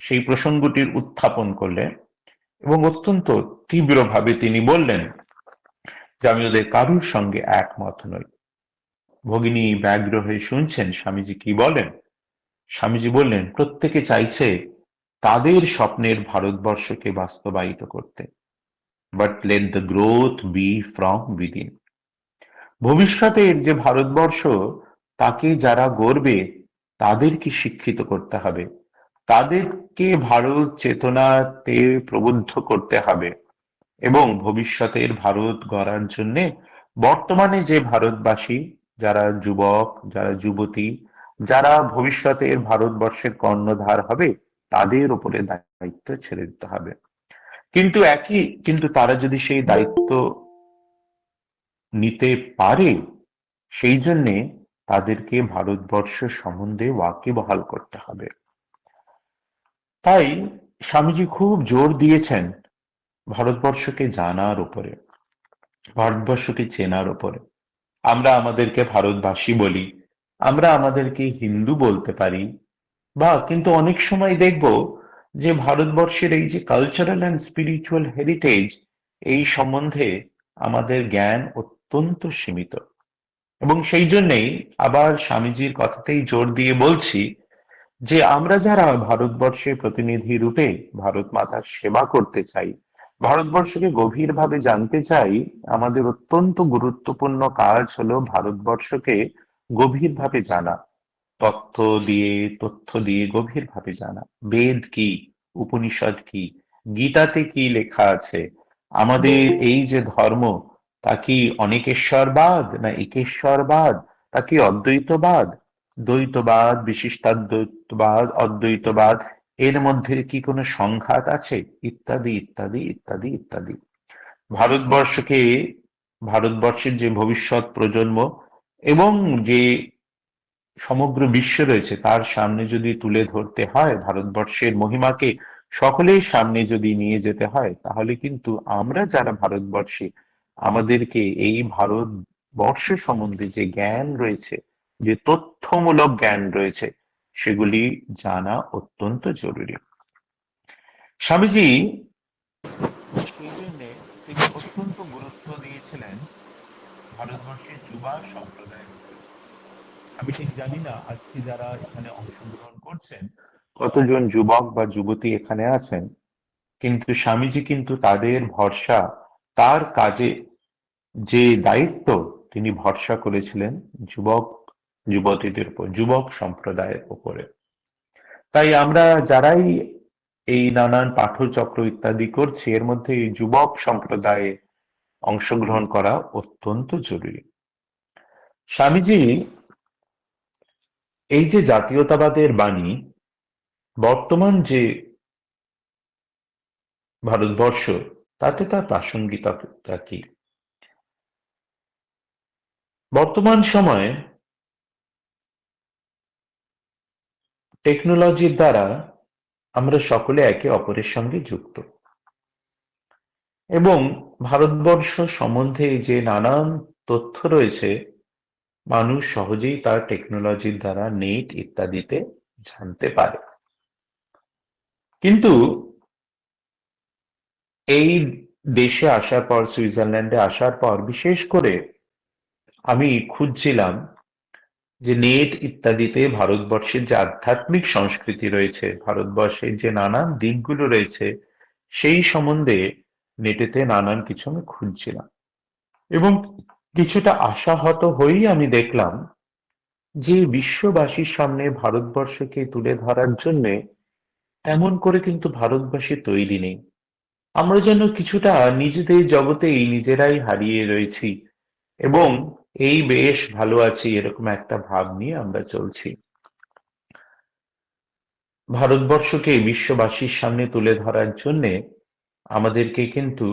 সেই প্রসঙ্গটির উত্থাপন করলেন, এবং অত্যন্ত তীব্রভাবে তিনি বললেন যে আমি ওদের কারুর সঙ্গে একমত নই। ভগিনী ব্যগ্র হয়ে শুনছেন স্বামীজি কি বলেন। স্বামীজি বললেন, প্রত্যেকে চাইছে তাদের স্বপ্নের ভারতবর্ষকে বাস্তবায়িত করতে, but let the growth be from within. ভবিষ্যতের যে ভারতবর্ষ, তাকে যারা গড়বে তাদেরকে শিক্ষিত করতে হবে, তাদেরকে ভারত চেতনাতে প্রবুদ্ধ করতে হবে, এবং ভবিষ্যতের ভারত গড়ার জন্য বর্তমানে যে ভারতবাসী, যারা যুবক, যারা যুবতী, যারা ভবিষ্যতের ভারতবর্ষের কর্ণধার হবে, তাদের উপরে দায়িত্ব ছেড়ে দিতে হবে। কিন্তু তারা যদি সেই দায়িত্ব নিতে পারে, সেই জন্যে তাদেরকে ভারতবর্ষ সম্বন্ধে ওয়াকিবহাল করতে হবে। তাই স্বামীজি খুব জোর দিয়েছেন ভারতবর্ষকে জানার উপরে, ভারতবর্ষকে চেনার উপরে। আমরা আমাদেরকে ভারতবাসী বলি, আমরা আমাদেরকে হিন্দু বলতে পারি, কিন্তু অনেক সময় দেখব যে ভারতবর্ষের এই যে কালচারাল অ্যান্ড স্পিরিচুয়াল হেরিটেজ, এই সম্বন্ধে আমাদের জ্ঞান অত্যন্ত সীমিত। এবং সেই জন্যেই আবার স্বামীজির কথাতেই জোর দিয়ে বলছি যে আমরা যারা ভারতবর্ষের প্রতিনিধি রূপে ভারত মাতার সেবা করতে চাই, ভারতবর্ষকে গভীরভাবে জানতে চাই, আমাদের অত্যন্ত গুরুত্বপূর্ণ কাজ হলো ভারতবর্ষকে গভীরভাবে জানা, তথ্য দিয়ে গভীরভাবে জানা। বেদ কি, উপনিষদ কি, গীতাতে কি লেখা আছে, আমাদের এই যে ধর্ম, তা কি অনেকেশ্বরবাদ না একেশ্বরবাদ, তা কি অদ্বৈতবাদ, দ্বৈতবাদ, বিশিষ্টাদ্বৈতবাদ, অদ্বৈতবাদ, এর মধ্যে কি কোনো সংঘাত আছে, ইত্যাদি ইত্যাদি ইত্যাদি ইত্যাদি। ভারতবর্ষের যে ভবিষ্যৎ প্রজন্ম এবং যে সমগ্র বিশ্ব রয়েছে, তার সামনে যদি তুলে ধরতে হয়, ভারতবর্ষের মহিমাকে সকলের সামনে যদি নিয়ে যেতে হয়, তাহলে কিন্তু আমরা যারা ভারতবর্ষী, আমাদেরকে এই ভারতবর্ষ সম্বন্ধে যে জ্ঞান রয়েছে, যে তথ্যমূলক জ্ঞান রয়েছে, সেগুলি জানা অত্যন্ত জরুরি। স্বামীজি সেই জন্য তিনি অত্যন্ত গুরুত্ব দিয়েছিলেন ভারতবর্ষের যুবা সম্প্রদায়ের উপর। আমি ঠিক জানি না আজকে যারা এখানে অংশগ্রহণ করছেন কতজন যুবক বা যুবতী এখানে আছেন, কিন্তু স্বামীজি কিন্তু তাদের ভরসা, তার কাজে যে দায়িত্ব তিনি ভরসা করেছিলেন যুবক যুবতীদের উপর, যুবক সম্প্রদায়ের উপরে। তাই আমরা যারাই এই নানান পাঠচক্র ইত্যাদি করছি, এর মধ্যে এই যুবক সম্প্রদায়ে অংশগ্রহণ করা অত্যন্ত জরুরি। স্বামীজি এই যে জাতীয়তাবাদের বাণী, বর্তমান যে ভারতবর্ষ, তাতে তার প্রাসঙ্গিকতা কি? বর্তমান সময়ে টেকনোলজির দ্বারা আমরা সকলে একে অপরের সঙ্গে যুক্ত, এবং ভারতবর্ষ সম্বন্ধে যে নানান তথ্য রয়েছে মানুষ সহজেই তার টেকনোলজির দ্বারা নেট ইত্যাদিতে জানতে পারে। কিন্তু এই দেশে আসার পর, সুইজারল্যান্ডে আসার পর বিশেষ করে আমি খুঁজছিলাম যে নেট ইত্যাদিতে ভারতবর্ষের যে আধ্যাত্মিক সংস্কৃতি রয়েছে, ভারতবর্ষের যে নানান দিকগুলো রয়েছে, সেই সম্বন্ধে নেটেতে নানান কিছু আমি খুঁজছিলাম, এবং কিছুটা আশাহত হয়েই আমি দেখলাম যে বিশ্ববাসীর সামনে ভারতবর্ষকে তুলে ধরার জন্য তেমন করে কিন্তু ভারতবাসী তৈরি নেই। আমরা যেন কিছুটা নিজেদের জগতেই নিজেরাই হারিয়ে রয়েছি, এবং এই বেশ ভালো আছি এরকম একটা ভাব নিয়ে আমরা চলছি। ভারতবর্ষকে বিশ্ববাসীর সামনে তুলে ধরার জন্য আমাদেরকে কিন্তু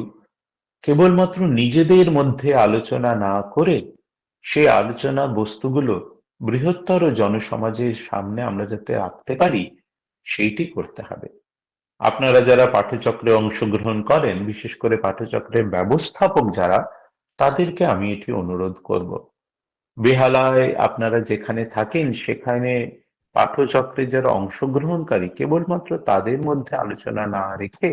কেবলমাত্র নিজেদের মধ্যে আলোচনা না করে সেই আলোচনা বস্তুগুলো বৃহত্তর জনসমাজের সামনে আমরা যাতে রাখতে পারি, সেইটি করতে হবে। আপনারা যারা পাঠচক্রে অংশগ্রহণ করেন, বিশেষ করে পাঠচক্রের ব্যবস্থাপক যারা, তাদেরকে আমি এটি অনুরোধ করব। বেহালায় আপনারা যেখানে থাকেন সেখানে পাঠচক্রে যারা অংশগ্রহণকারী, কেবলমাত্র তাদের মধ্যে আলোচনা না রেখে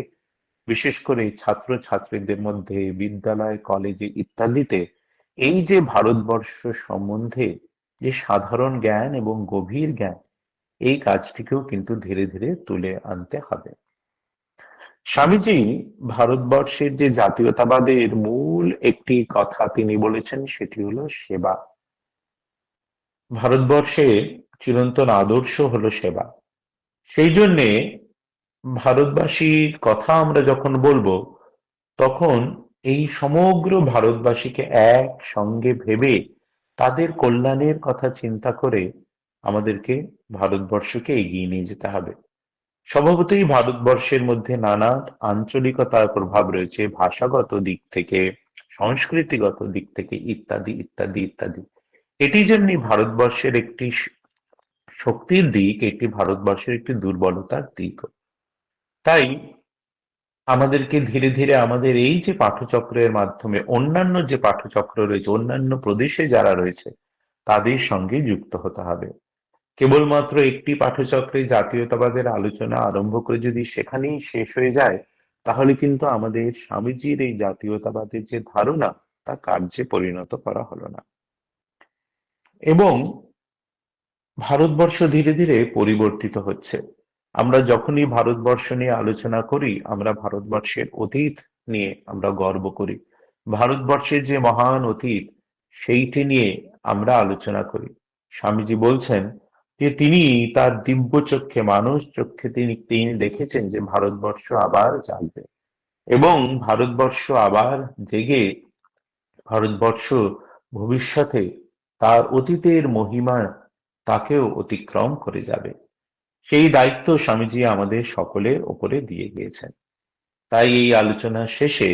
বিশেষ করে ছাত্র ছাত্রীদের মধ্যে, বিদ্যালয় কলেজে ইত্যাদিতে এই যে ভারতবর্ষ সম্বন্ধে যে সাধারণ জ্ঞান এবং গভীর জ্ঞান, এই কাজটিকেও কিন্তু ধীরে ধীরে তুলে আনতে হবে। স্বামীজি ভারতবর্ষের যে জাতীয়তাবাদের মূল একটি কথা তিনি বলেছেন, সেটি হলো সেবা। ভারতবর্ষে চিরন্তন আদর্শ হলো সেবা। সেই জন্যে ভারতবাসীর কথা আমরা যখন বলবো, তখন এই সমগ্র ভারতবাসীকে এক সঙ্গে ভেবে তাদের কল্যাণের কথা চিন্তা করে আমাদেরকে ভারতবর্ষকে এগিয়ে নিয়ে যেতে হবে। স্বভাবতই ভারতবর্ষের মধ্যে নানা আঞ্চলিকতার প্রভাব রয়েছে, ভাষাগত দিক থেকে, সংস্কৃতিগত দিক থেকে ইত্যাদি ইত্যাদি ইত্যাদি। এটি যেমনি ভারতবর্ষের একটি শক্তির দিক, এটি ভারতবর্ষের একটি দুর্বলতার দিক। তাই আমাদেরকে ধীরে ধীরে আমাদের এই যে পাঠচক্রের মাধ্যমে অন্যান্য যে পাঠচক্র রয়েছে, অন্যান্য প্রদেশে যারা রয়েছে, তাদের সঙ্গে যুক্ত হতে হবে। কেবলমাত্র একটি পাঠচক্রে জাতীয়তাবাদের আলোচনা আরম্ভ করে যদি সেখানেই শেষ হয়ে যায়, তাহলে কিন্তু আমাদের স্বামীজির এই জাতীয়তাবাদের যে ধারণা, তা কার্যে পরিণত করা হলো না। এবং ভারতবর্ষ ধীরে ধীরে পরিবর্তিত হচ্ছে। আমরা যখনই ভারতবর্ষ নিয়ে আলোচনা করি, আমরা ভারতবর্ষের অতীত নিয়ে আমরা গর্ব করি। ভারতবর্ষের যে মহান অতীত, সেইটি নিয়ে আমরা আলোচনা করি। স্বামীজি বলছেন যে তিনি তার দিব্য চক্ষে, মানুষ চক্ষে তিনি দেখেছেন যে ভারতবর্ষ আবার জাগবে, এবং ভারতবর্ষ আবার জেগে ভারতবর্ষ ভবিষ্যতে তার অতীতের মহিমা তাকেও অতিক্রম করে যাবে। সেই দায়িত্ব স্বামীজি আমাদের সকলের ওপরে দিয়ে গিয়েছেন। তাই এই আলোচনা শেষে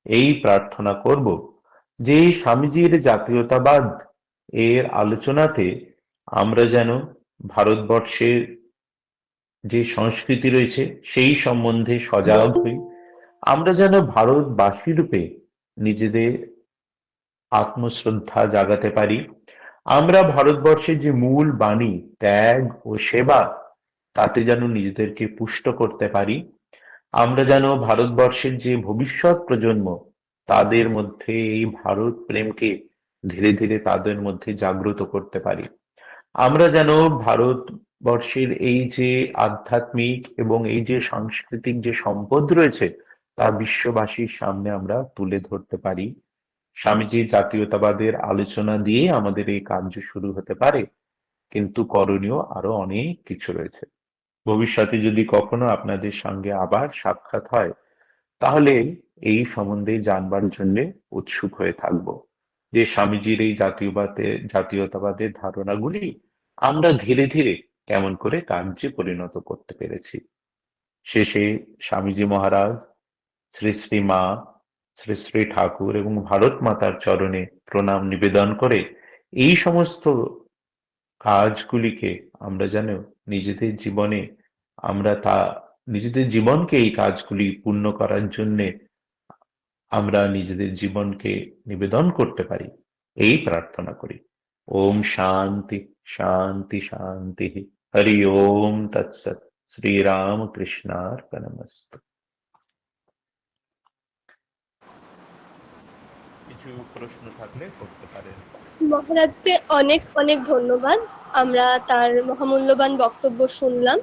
এই প্রার্থনা করব যে স্বামীজির জাতীয়তাবাদ এর আলোচনাতে আমরা যেন ভারতবর্ষের যে সংস্কৃতি রয়েছে সেই সম্বন্ধে সজাগ হই। আমরা যেন ভারতবাসী রূপে নিজেদের আত্মশ্রদ্ধা জাগাতে পারি। আমরা ভারতবর্ষের যে মূল বাণী ত্যাগ ও সেবা, তাতে যেন নিজেদেরকে পুষ্ট করতে পারি। আমরা যেন ভারতবর্ষের যে ভবিষ্যৎ প্রজন্ম, তাদের মধ্যে এই ভারত প্রেমকে ধীরে ধীরে তাদের মধ্যে জাগ্রত করতে পারি। আমরা যেন ভারতবর্ষের এই যে আধ্যাত্মিক এবং এই যে সাংস্কৃতিক যে সম্পদ রয়েছে, তা বিশ্ববাসীর সামনে আমরা তুলে ধরতে পারি। স্বামীজির জাতীয়তাবাদের আলোচনা দিয়ে আমাদের এই কার্য শুরু হতে পারে, কিন্তু করণীয় আরো অনেক কিছু রয়েছে। ভবিষ্যতে যদি কখনো আপনাদের সঙ্গে আবার সাক্ষাৎ হয়, তাহলে এই সম্বন্ধে জানবার জন্য উৎসুক হয়ে থাকব যে স্বামীজির এই জাতীয়তাবাদের ধারণাগুলি আমরা ধীরে ধীরে কেমন করে কার্যে পরিণত করতে পেরেছি। শেষে স্বামীজি মহারাজ, শ্রী শ্রী মা, শ্রী শ্রী ঠাকুর এবং ভারত মাতার চরণে প্রণাম নিবেদন করে এই সমস্ত কাজগুলিকে আমরা যেন নিজেদের জীবনে নিজেদের জীবনকে এই কাজগুলি পূর্ণ করার জন্য আমরা নিজেদের জীবনকে নিবেদন করতে পারি, এই প্রার্থনা করি। ওম শান্তি শান্তি শান্তি। হরি ওম তৎসৎ। শ্রীরাম কৃষ্ণার্পণমস্তু। কিছু প্রশ্ন থাকলে করতে পারেন। মহারাজকে অনেক অনেক ধন্যবাদ। আমরা তার মহামূল্যবান বক্তব্য শুনলাম।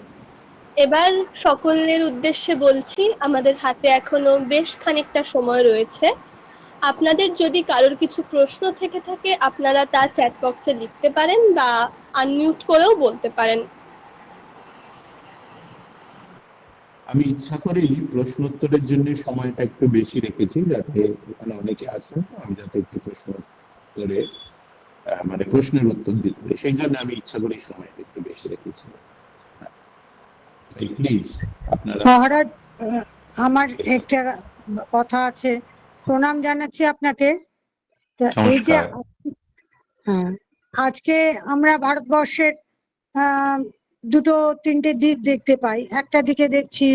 এবার সকলের উদ্দেশ্যে বলছি, আমাদের হাতে এখনো বেশ খানিকটা সময় রয়েছে। আপনাদের যদি কারোর কিছু প্রশ্ন থেকে থাকে, আপনারা তা চ্যাট বক্সে লিখতে পারেন বা আনমিউট করেও বলতে পারেন। আমি ইচ্ছা করেই প্রশ্নোত্তরের জন্য সময়টা একটু বেশি রেখেছি, যাতে এখানে অনেকে আছেন, তো আমি যাতে একটু প্রশ্নোত্তরে মানে প্রশ্নের উত্তর দিতে পারি, সেই জন্য আমি ইচ্ছা করেই সময়টা একটু বেশি রেখেছি। প্লিজ আপনারা। মহারাজ, আমার একটা কথা আছে, প্রণাম জানাচ্ছি আপনাকে। তা এই যে নমস্কার। হ্যাঁ, আজকে আমরা ভারতবর্ষের দুটো তিনটে দিক দেখতে পাই। একটা দিকে দেখছি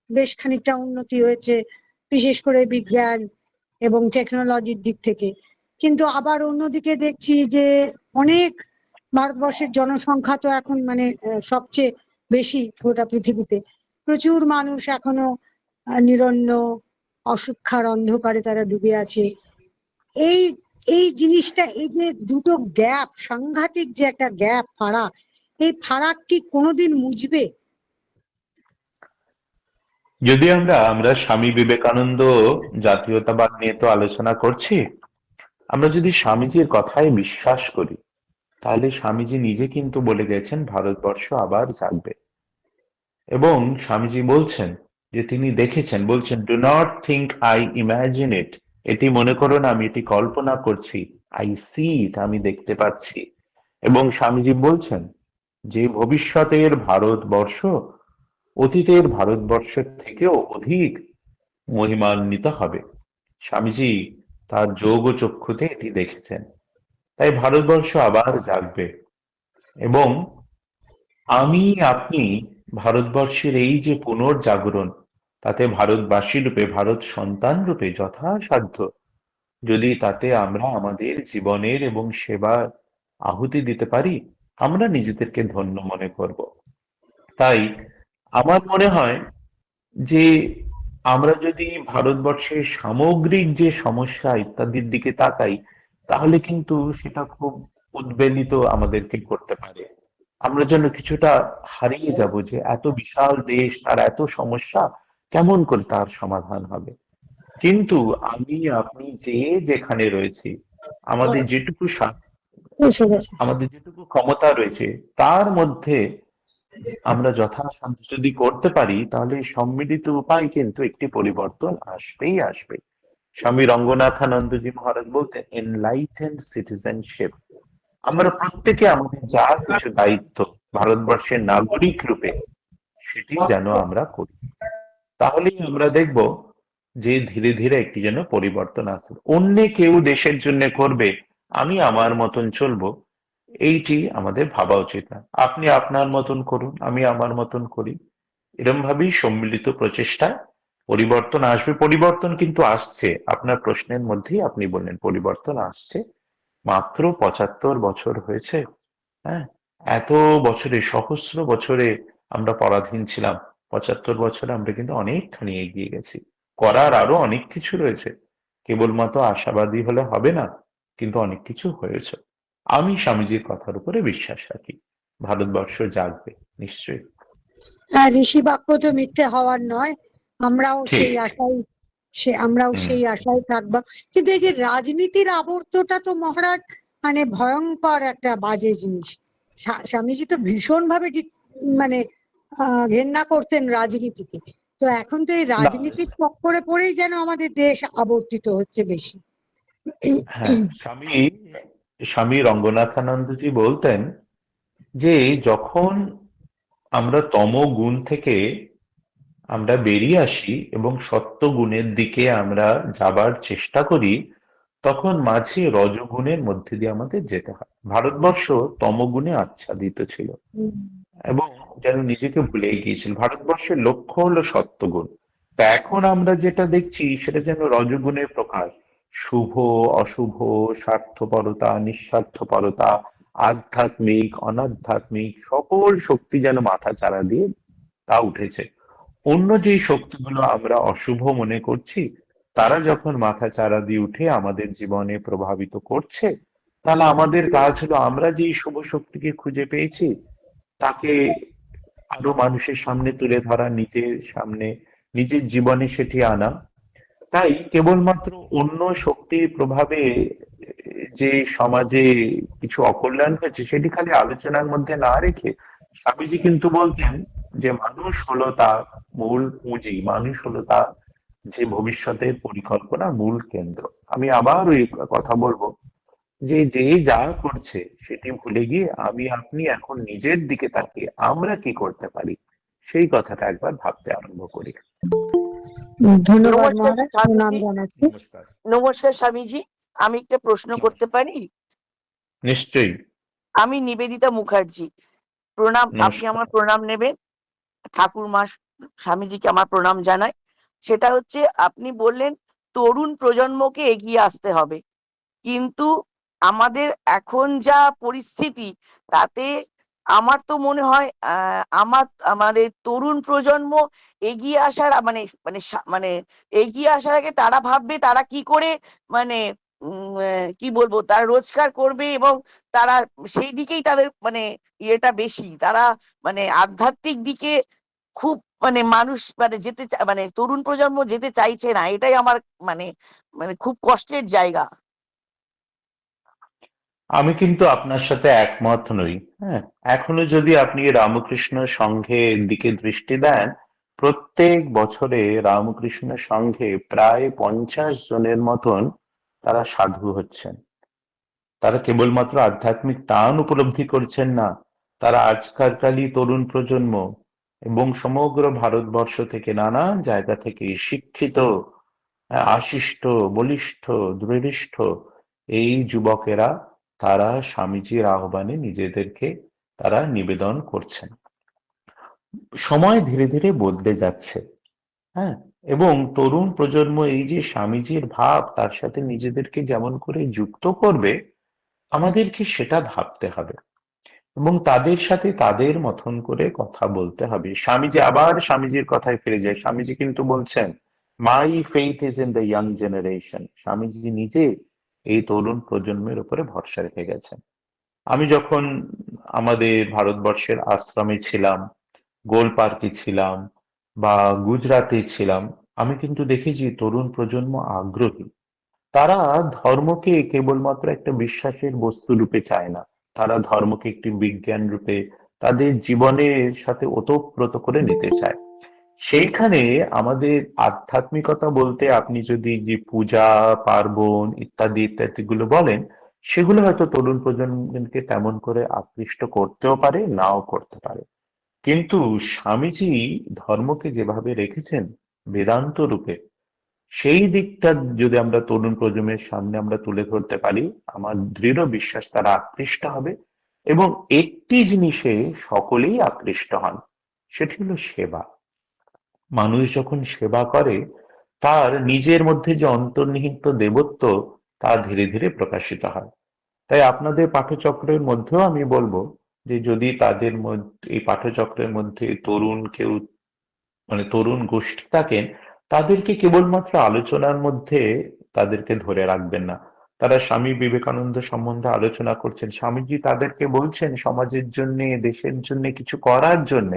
বেশ খানিকটা উন্নতি হয়েছে, বিশেষ করে বিজ্ঞান এবং টেকনোলজির দিক থেকে, কিন্তু আবার অন্যদিকে দেখছি যে অনেক ভারতবর্ষের জনসংখ্যা তো এখন মানে সবচেয়ে বেশি গোটা পৃথিবীতে। প্রচুর মানুষ এখনো নিরন্ন অশিক্ষার অন্ধকারে তারা ডুবে আছে। এই এই জিনিসটা, এই যে দুটো গ্যাপ, সাংঘাতিক যে একটা গ্যাপ, ফারাক, এই ফারাক কি কোনোদিন মুছবে? যদি আমরা স্বামী বিবেকানন্দ জাতীয়তাবাদ নিয়ে তো আলোচনা করছি, আমরা যদি স্বামীজির কথায় বিশ্বাস করি, তাহলে স্বামীজি নিজে কিন্তু বলে গেছেন ভারতবর্ষ আবার জাগবে। এবং স্বামীজি বলছেন যে তিনি দেখেছেন, বলছেন do not think I imagine it, এটি মনে করো না আমি এটি কল্পনা করছি, আই সি ইট, আমি দেখতে পাচ্ছি। এবং স্বামীজি বলছেন যে ভবিষ্যতের ভারতবর্ষ অতীতের ভারতবর্ষের থেকেও অধিক মহিমান্বিত হবে। স্বামীজি তার যোগ চক্ষুতে এটি দেখেছেন। তাই ভারতবর্ষ আবার জাগবে। এবং আপনি ভারতবর্ষের এই যে পুনর্জাগরণ, তাতে ভারতবাসী রূপে, ভারত সন্তান রূপে যথাসাধ্য যদি তাতে আমরা আমাদের জীবনের এবং সেবার আহুতি দিতে পারি, আমরা নিজেদেরকে ধন্য মনে করব। তাই আমার মনে হয় যে আমরা যদি ভারতবর্ষের সামগ্রিক যে সমস্যা ইত্যাদির দিকে তাকাই, তাহলে কিন্তু সেটা খুব উদ্বেলিত আমাদেরকে করতে পারে। আমরা যেন কিছুটা হারিয়ে যাব যে এত বিশাল দেশ, তার এত সমস্যা, কেমন করে তার সমাধান হবে। কিন্তু আপনি যেখানে রয়েছি, আমাদের যেটুকু এসে গেছে। আমাদের যেটুকু ক্ষমতা রয়েছে, তার মধ্যে আমরা যথাসাধ্য যদি করতে পারি, তাহলে এই সম্মিলিত উপায় কিন্তু একটি পরিবর্তন আসবেই আসবে। স্বামী রঙ্গনাথানন্দজি মহারাজ বলতেন এনলাইটেন্ড সিটিজেনশিপ। আমরা প্রত্যেকে আমাদের যা কিছু দায়িত্ব ভারতবর্ষের নাগরিক রূপে, সেটি যেন আমরা করি। তাহলেই আমরা দেখব যে ধীরে ধীরে একটি যেন পরিবর্তন আসবে। অন্য কেউ দেশের জন্য করবে, আমি আমার মতন চলবো, এইটি আমাদের ভাবা উচিত না। আপনি আপনার মতন করুন, আমি আমার মতন করি। এরম ভাবেই সম্মিলিত প্রচেষ্টায় পরিবর্তন আসবে। পরিবর্তন কিন্তু আসছে, আপনার প্রশ্নের মধ্যেই আপনি বললেন পরিবর্তন আসছে। মাত্র ৭৫ বছর হয়েছে। হ্যাঁ, এত বছরে, সহস্র বছরে আমরা পরাধীন ছিলাম। ৭৫ বছরে আমরা কিন্তু অনেকখানি এগিয়ে গেছি। করার আরো অনেক কিছু রয়েছে, কেবলমাত্র আশাবাদী হলে হবে না, কিন্তু অনেক কিছু হয়েছে। আমি স্বামীজির কথার উপরে বিশ্বাস রাখি, ভারতবর্ষ জাগবে নিশ্চয়ই। ঋষি বাক্য তো মিথ্যে হওয়ার নয়, আমরাও ঠিক। সেই আশায় থাকবো। কিন্তু এই যে রাজনীতির আবর্তটা তো মহারাজ মানে ভয়ঙ্কর একটা বাজে জিনিস। স্বামীজি তো ভীষণ ভাবে মানে ঘেন্না করতেন রাজনীতিকে। তো এখন তো এই না, রাজনীতির চক্করে পড়েই যেন আমাদের দেশ আবর্তিত হচ্ছে বেশি। হ্যাঁ, স্বামী রঙ্গনাথানন্দজি বলতেন যে যখন আমরা তমগুণ থেকে আমরা বেরিয়ে আসি এবং সত্য গুণের দিকে আমরা যাবার চেষ্টা করি, তখন মাঝে রজগুণের মধ্যে দিয়ে আমাদের যেতে হয়। ভারতবর্ষ তমগুণে আচ্ছাদিত ছিল এবং যেন নিজেকে ভুলেই গিয়েছিল। ভারতবর্ষের লক্ষ্য হলো সত্যগুণ। তা এখন আমরা যেটা দেখছি সেটা যেন রজগুণের প্রকাশ। শুভ, অশুভ, স্বার্থপরতা, নিঃস্বার্থপরতা, আধ্যাত্মিক, অনাধ্যাত্মিক সকল শক্তি যেন মাথা চাড়া দিয়ে তা উঠেছে। অন্য যেই শক্তিগুলো আমরা অশুভ মনে করছি, তারা যখন মাথা চাড়া দিয়ে উঠে আমাদের জীবনে প্রভাবিত করছে, তাহলে আমাদের কাজ হলো আমরা যেই শুভ শক্তিকে খুঁজে পেয়েছি তাকে আরো মানুষের সামনে তুলে ধরা, নিজের সামনে নিজের জীবনে সেটি আনা। তাই কেবলমাত্র অন্য শক্তির প্রভাবে যে সমাজে কিছু অকল্যাণ হয়েছে সেটি খালি আলোচনার মধ্যে না রেখে স্বামীজি কিন্তু বলতেন যে মানুষ হলো তার মূল পুঁজি, মানুষ হলো তার যে ভবিষ্যতের পরিকল্পনা মূল কেন্দ্র। আমি আবার ওই কথা বলবো যে যে যা করছে সেটি ভুলে গিয়ে আমি আপনি এখন নিজের দিকে তাকিয়ে আমরা কি করতে পারি সেই কথাটা একবার ভাবতে আরম্ভ করি। ধন্যবাদ নমস্কার মহারাজ, প্রণাম স্বামীজি। জানাচ্ছি। নমস্কার। নমস্কার স্বামীজি, আমি একটা প্রশ্ন করতে পারি? নিশ্চয়ই। আমি নিবেদিতা মুখার্জি। প্রণাম, আপনি নমস্কার। আমার প্রণাম নেবেন। ঠাকুরমা স্বামীজিকে আমার প্রণাম জানাই। সেটা হচ্ছে, আপনি বললেন তরুণ প্রজন্মকে এগিয়ে আসতে হবে, কিন্তু আমাদের এখন যা পরিস্থিতি তাতে আমার তো মনে হয় আমাদের তরুণ প্রজন্ম এগিয়ে আসার মানে মানে মানে এগিয়ে আসার আগে তারা ভাববে তারা কি করে মানে কি বলবো, তারা রোজগার করবে এবং তারা সেই দিকেই তাদের মানে ইয়েটা বেশি, তারা মানে আধ্যাত্মিক দিকে খুব মানে মানুষ মানে মানে তরুণ প্রজন্ম যেতে চাইছে না। এটাই আমার মানে মানে খুব কষ্টের জায়গা। আমি কিন্তু আপনার সাথে একমত নই। হ্যাঁ, এখনো যদি আপনি রামকৃষ্ণ সংঘের দিকে দৃষ্টি দেন, প্রত্যেক বছরে রামকৃষ্ণ সংঘে প্রায় 50 জনের মতন তারা সাধু হচ্ছেন। তারা কেবলমাত্র আধ্যাত্মিক টান উপলব্ধি করছেন না, তারা আজকালকারই তরুণ প্রজন্ম এবং সমগ্র ভারতবর্ষ থেকে নানান জায়গা থেকে শিক্ষিত, আশিষ্ট, বলিষ্ঠ, দৃঢ়িষ্ঠ এই যুবকেরা তারা স্বামীজির আহ্বানে নিজেদেরকে তারা নিবেদন করছেন। সময় ধীরে ধীরে বদলে যাচ্ছে। হ্যাঁ, এবং তরুণ প্রজন্ম এই যে স্বামীজির ভাব তার সাথে নিজেদেরকে যেমন করে যুক্ত করবে, আমাদেরকে সেটা ভাবতে হবে এবং তাদের সাথে তাদের মতন করে কথা বলতে হবে। স্বামীজির কথায় ফিরে যায়। স্বামীজি কিন্তু বলছেন my faith is in the young generation. Swamiji নিজে এই তরুণ প্রজন্মের উপরে ভরসা রেখে গেছেন। আমি যখন আমাদের ভারতবর্ষের আশ্রমে ছিলাম, গোল পার্কে ছিলাম বা গুজরাটে ছিলাম, আমি কিন্তু দেখেছি তরুণ প্রজন্ম আগ্রহী। তারা ধর্মকে কেবলমাত্র একটা বিশ্বাসের বস্তু রূপে চায় না, তারা ধর্মকে একটি বিজ্ঞান রূপে তাদের জীবনের সাথে ওতপ্রোত করে নিতে চায়। সেইখানে আমাদের আধ্যাত্মিকতা বলতে আপনি যদি যে পূজা পার্বণ ইত্যাদি ইত্যাদি গুলো বলেন, সেগুলো হয়তো তরুণ প্রজন্মকে তেমন করে আকৃষ্ট করতেও পারে, নাও করতে পারে। কিন্তু স্বামীজি ধর্মকে যেভাবে রেখেছেন বেদান্ত রূপে, সেই দিকটা যদি আমরা তরুণ প্রজন্মের সামনে আমরা তুলে ধরতে পারি, আমার দৃঢ় বিশ্বাস তারা আকৃষ্ট হবে। এবং একটি জিনিসে সকলেই আকৃষ্ট হন, সেটি হলো সেবা। মানুষ যখন সেবা করে তার নিজের মধ্যে যে অন্তর্নিহিত দেবত্ব তা ধীরে ধীরে প্রকাশিত হয়। তাই আপনাদের পাঠচক্রের মধ্যেও আমি বলবো যে যদি তাদের মধ্যে এই পাঠচক্রের মধ্যে তরুণ কেউ মানে তরুণ গোষ্ঠী থাকেন, তাদেরকে কেবলমাত্র আলোচনার মধ্যে তাদেরকে ধরে রাখবেন না। তারা স্বামী বিবেকানন্দ সম্বন্ধে আলোচনা করছেন, স্বামীজি তাদেরকে বলছেন সমাজের জন্য, দেশের জন্য কিছু করার জন্য।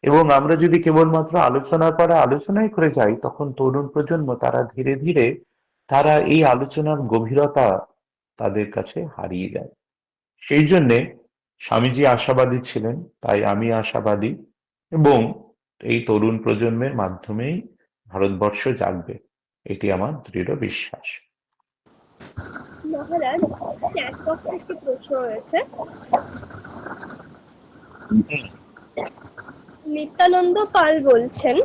এবং আমরা যদি কেবলমাত্র আলোচনার পরে আলোচনাই করে যাই, তখন তরুণ প্রজন্ম তারা ধীরে ধীরে তারা এই আলোচনার গভীরতা তাদের কাছে হারিয়ে যায়। সেই জন্যে স্বামীজি আশাবাদী ছিলেন, তাই আমি আশাবাদী, এবং এই তরুণ প্রজন্মের মাধ্যমেই ভারতবর্ষ জাগবে, এটি আমার দৃঢ় বিশ্বাস। মহারাজ, চ্যাট বক্সে একটি প্রশ্ন রয়েছে। নিত্যানন্দ পাল বলছেন,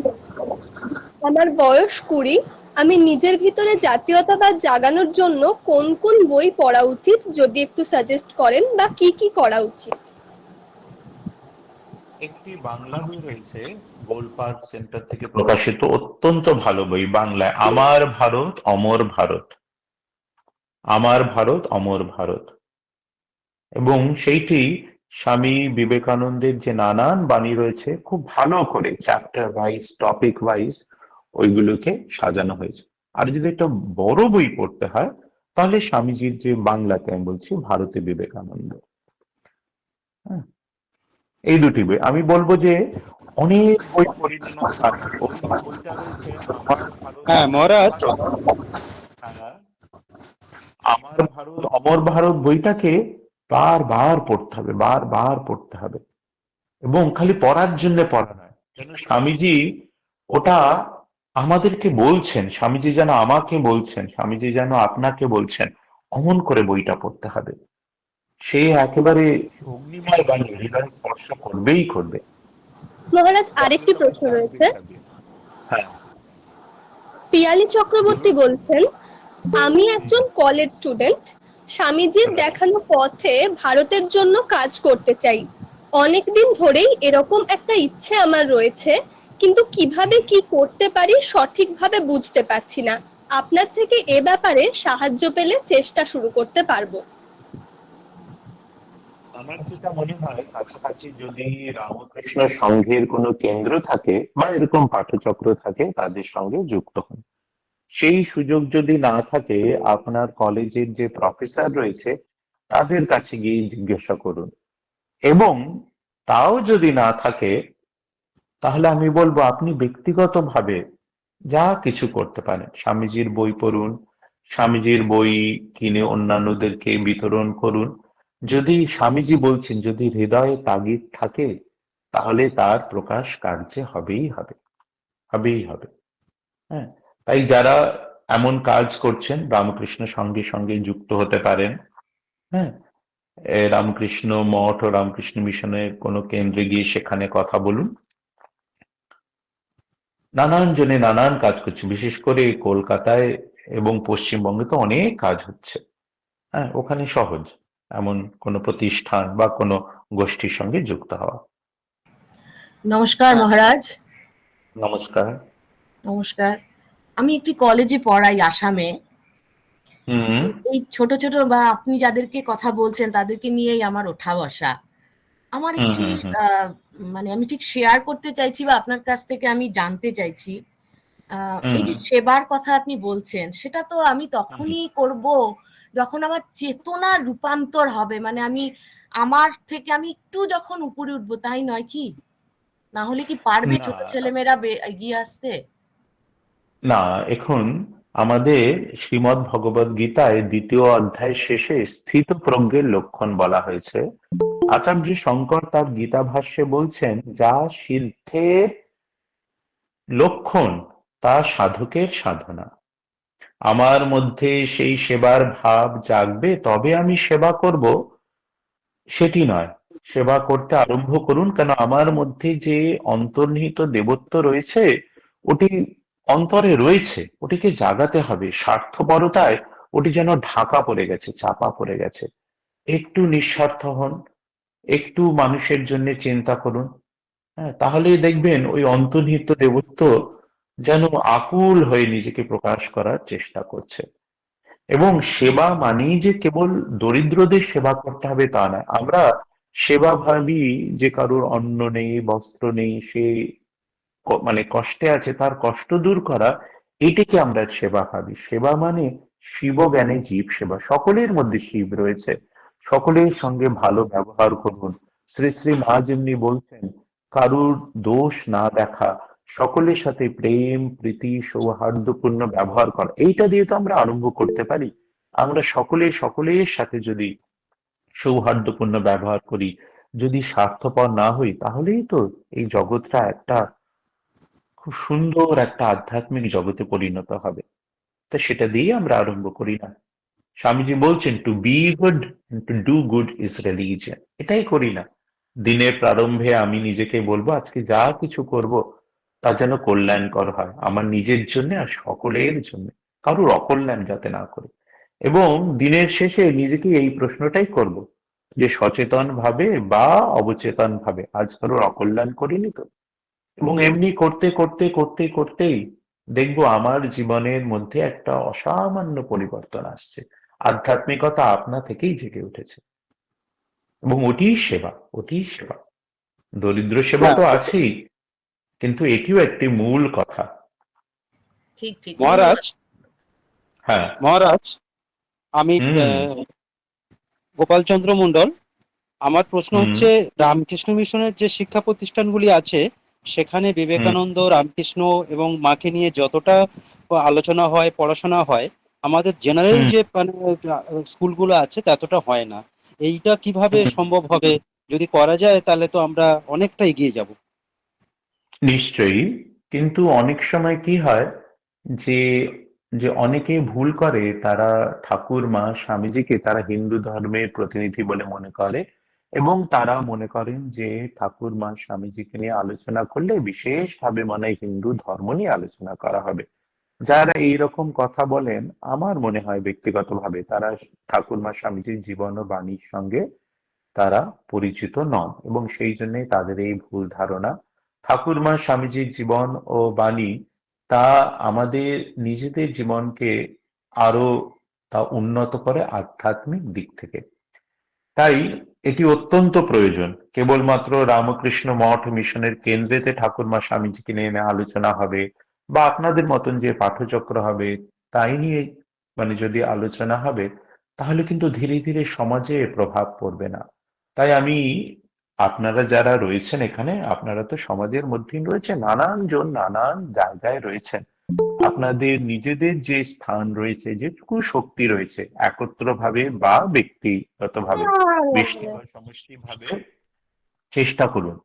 আমার বয়স 20। আমি নিজের ভিতরে জাতীয়তাবাদ জাগানোর জন্য কোন কোন বই পড়া উচিত যদি একটু সাজেস্ট করেন, বা কি কি করা উচিত? একটি বাংলা বই রয়েছে গোলপার্ক সেন্টার থেকে প্রকাশিত, অত্যন্ত ভালো বই বাংলায়, আমার ভারত অমর ভারত, আমার ভারত অমর ভারত। এবং সেইটি স্বামী বিবেকানন্দের যে নানান বাণী রয়েছে খুব ভালো করে চ্যাপ্টার ওয়াইজ টপিক ওয়াইজ ওইগুলোকে সাজানো হয়েছে। আর যদি একটা বড় বই পড়তে হয় তাহলে স্বামীজির যে বাংলাতে আমি বলছি ভারতে বিবেকানন্দ, হ্যাঁ, এই দুটি বই আমি বলবো যে অনেক বই পরিণত হয়। ওই যে বইটা রয়েছে আমার ভারত হ্যাঁ অমর মহারাজ। ভারত, হ্যাঁ, আমার ভারত অমর ভারত বইটাকে বারবার পড়তে হবে, বারবার পড়তে হবে। এবং খালি পড়ার জন্য পড়া নয়, যেন স্বামীজি ওটা আমাদেরকে বলছেন, স্বামীজি যেন আমাকে বলছেন, স্বামীজি যেন আপনাকে বলছেন, অমন করে বইটা পড়তে হবে। সে একেবারে অগ্নিময় বাণী হৃদয় স্পর্শ করবেই করবে। মহারাজ, আরেকটি প্রশ্ন রয়েছে। হ্যাঁ, পিয়ালি চক্রবর্তী বলছেন, আমি একজন কলেজ স্টুডেন্ট, স্বামীজির দেখানো পথে ভারতের জন্য কাজ করতে চাই। অনেকদিন ধরেই এরকম একটা ইচ্ছে আমার রয়েছে, কিন্তু কিভাবে কি করতে পারি সঠিকভাবে বুঝতে পারছি না। আপনার থেকে এ ব্যাপারে সাহায্য পেলে চেষ্টা শুরু করতে পারবো। আমার যেটা মনে হয় কাছাকাছি যদি রামকৃষ্ণ সংঘের কোনো কেন্দ্র থাকে বা এরকম পাঠচক্র থাকে তাদের সঙ্গে যুক্ত হন। সেই সুযোগ যদি না থাকে আপনার কলেজের যে প্রফেসর রয়েছে তাদের কাছে গিয়ে জিজ্ঞাসা করুন। এবং তাও যদি না থাকে তাহলে আমি বলবো আপনি ব্যক্তিগতভাবে যা কিছু করতে পারেন, স্বামীজির বই পড়ুন, স্বামীজির বই কিনে অন্যান্যদেরকে বিতরণ করুন। যদি স্বামীজি বলছেন যদি হৃদয়ে তাগিদ থাকে তাহলে তার প্রকাশ কার্যে হবেই হবে, হবেই হবে। হ্যাঁ, তাই যারা এমন কাজ করছেন রামকৃষ্ণ সঙ্গে সঙ্গে যুক্ত হতে পারেন। হ্যাঁ, রামকৃষ্ণ মঠ ও রামকৃষ্ণ মিশনের কোনো কেন্দ্রে গিয়ে সেখানে কথা বলুন। নানান জনে নানান কাজ করছে, বিশেষ করে কলকাতায় এবং পশ্চিমবঙ্গে তো অনেক কাজ হচ্ছে। হ্যাঁ, ওখানে সহজ এমন কোনো প্রতিষ্ঠান বা কোনো গোষ্ঠীর সঙ্গে যুক্ত হওয়া। নমস্কার মহারাজ। নমস্কার। নমস্কার। আমি একটি কলেজে পড়াই আসামে। হুম। এই ছোট ছোট বা আপনি যাদেরকে কথা বলছেন তাদেরকে নিয়েই আমার ওঠা বসা। আমার হুম একটি হুম হুম মানে আমি ঠিক শেয়ার করতে চাইছি বা আপনার কাছ থেকে আমি জানতে চাইছি, এই যে হুম সেবার কথা আপনি বলছেন সেটা তো আমি তখনই করব যখন আমার চেতনার রূপান্তর হবে, মানে আমি আমার থেকে আমি একটু যখন উপরে উঠবো, তাই নয় কি? না হলে কি পারবে না ছোট ছেলেমেয়েরা এগিয়ে আসতে? না, এখন আমাদের শ্রীমদ্ ভগবদ গীতায় 2য় অধ্যায় শেষে স্থিত প্রজ্ঞের লক্ষণ বলা হয়েছে। আচার্য শঙ্কর তার গীতা ভাষ্যে বলছেন যা সিদ্ধের লক্ষণ তা সাধকের সাধনা। আমার মধ্যে সেই সেবার ভাব জাগবে তবে আমি সেবা করব, সেটি নয়। সেবা করতে আরম্ভ করুন, কেন আমার মধ্যে যে অন্তর্নিহিত দেবত্ব রয়েছে ওটি অন্তরে রয়েছে, ওটিকে জাগাতে হবে। স্বার্থপরতায় ওটি যেন ঢাকা পড়ে গেছে, চাপা পড়ে গেছে। একটু নিঃস্বার্থ হন, একটু মানুষের জন্য চিন্তা করুন। হ্যাঁ, তাহলেই দেখবেন ওই অন্তর্নিহিত দেবত্ব যেন আকুল হয়ে নিজেকে প্রকাশ করার চেষ্টা করছে। এবং সেবা মানেই যে কেবল দরিদ্রদের সেবা করতে হবে তা নয়। আমরা সেবা ভাবি যে কারোর অন্ন নেই, বস্ত্র নেই, সে মানে কষ্টে আছে, তার কষ্ট দূর করা, এটিকে আমরা সেবা ভাবি। সেবা মানে শিব জ্ঞানে জীব সেবা, সকলের মধ্যে শিব রয়েছে, সকলের সঙ্গে ভালো ব্যবহার করুন। শ্রী শ্রী মা যেমনি বলছেন কারুর দোষ না দেখা, সকলের সাথে প্রেম প্রীতি সৌহার্দ্যপূর্ণ ব্যবহার করা, এইটা দিয়ে তো আমরা আরম্ভ করতে পারি। আমরা সকলের সাথে যদি সৌহার্দ্যপূর্ণ ব্যবহার করি, যদি স্বার্থপর না হই, তাহলেই তো এই জগৎটা একটা খুব সুন্দর একটা আধ্যাত্মিক জগতে পরিণত হবে। তা সেটা দিয়ে আমরা আরম্ভ করি না। স্বামীজি বলছেন to be good to do good is religion, এটাই করি না। দিনের প্রারম্ভে আমি নিজেকে বলবো আজকে যা কিছু করব তা যেন কল্যাণকর হয় আমার নিজের জন্য আর সকলের জন্য, কারোর অকল্যাণ যাতে না করে। এবং দিনের শেষে নিজেকে এই প্রশ্নটাই করব যে সচেতন ভাবে বা অবচেতন ভাবে আজ কারোর অকল্যাণ করিনি তো। এবং এমনি করতে করতে করতে করতেই দেখবো আমার জীবনের মধ্যে একটা অসামান্য পরিবর্তন আসছে। আধ্যাত্মিকতা আপনা থেকেই জেগে উঠেছে এবং ওটিই সেবা, ওটিই সেবা। দরিদ্র সেবা তো আছেই, কিন্তু এটিও একটি মূল কথা। ঠিক ঠিক মহারাজ, হ্যাঁ। মহারাজ, আমি হুম গোপালচন্দ্র মণ্ডল। আমার প্রশ্ন হুম হচ্ছে, রামকৃষ্ণ মিশনের যে শিক্ষা প্রতিষ্ঠানগুলি আছে সেখানে হুম বিবেকানন্দ, রামকৃষ্ণ এবং মাকে নিয়ে যতটা আলোচনা হয়, পড়াশোনা হয়, আমাদের জেনারেল হুম যে মানে স্কুলগুলো আছে ততটা হয় না। এইটা কিভাবে হুম। সম্ভব হবে? যদি করা যায় তাহলে তো আমরা অনেকটা এগিয়ে যাব। নিশ্চয়ই। কিন্তু অনেক সময় কি হয় যে যে অনেকে ভুল করে, তারা ঠাকুর মা স্বামীজিকে তারা হিন্দু ধর্মের প্রতিনিধি বলে মনে করে এবং তারা মনে করেন যে ঠাকুর মা স্বামীজিকে নিয়ে আলোচনা করলে বিশেষভাবে মনে হয় হিন্দু ধর্ম নিয়ে আলোচনা করা হবে। যারা এইরকম কথা বলেন আমার মনে হয় ব্যক্তিগতভাবে তারা ঠাকুরমা স্বামীজির জীবন ও বাণীর সঙ্গে তারা পরিচিত নন এবং সেই জন্যই তাদের এই ভুল ধারণা। ঠাকুরমা স্বামীজির জীবন ও বাণী তা আমাদের নিজেদের জীবনকে আরো তা উন্নত করে আধ্যাত্মিক দিক থেকে। তাই এটি অত্যন্ত প্রয়োজন। কেবলমাত্র রামকৃষ্ণ মঠ মিশনের কেন্দ্রেতে ঠাকুরমা স্বামীজিকে নিয়ে আলোচনা হবে বা আপনাদের মতন যে পাঠচক্র হবে তাই নিয়ে মানে যদি আলোচনা হবে, তাহলে কিন্তু ধীরে ধীরে সমাজে এর প্রভাব পড়বে না। তাই আমি, আপনারা যারা রয়েছেন এখানে, আপনারা তো সমাজের মধ্যেই রয়েছে, নানান জন নানান জায়গায় রয়েছেন। আপনাদের নিজেদের যে স্থান রয়েছে, যেটুকু শক্তি রয়েছে, একত্রভাবে বা ব্যক্তিগতভাবে, ব্যষ্টি বা সমষ্টিভাবে চেষ্টা করুন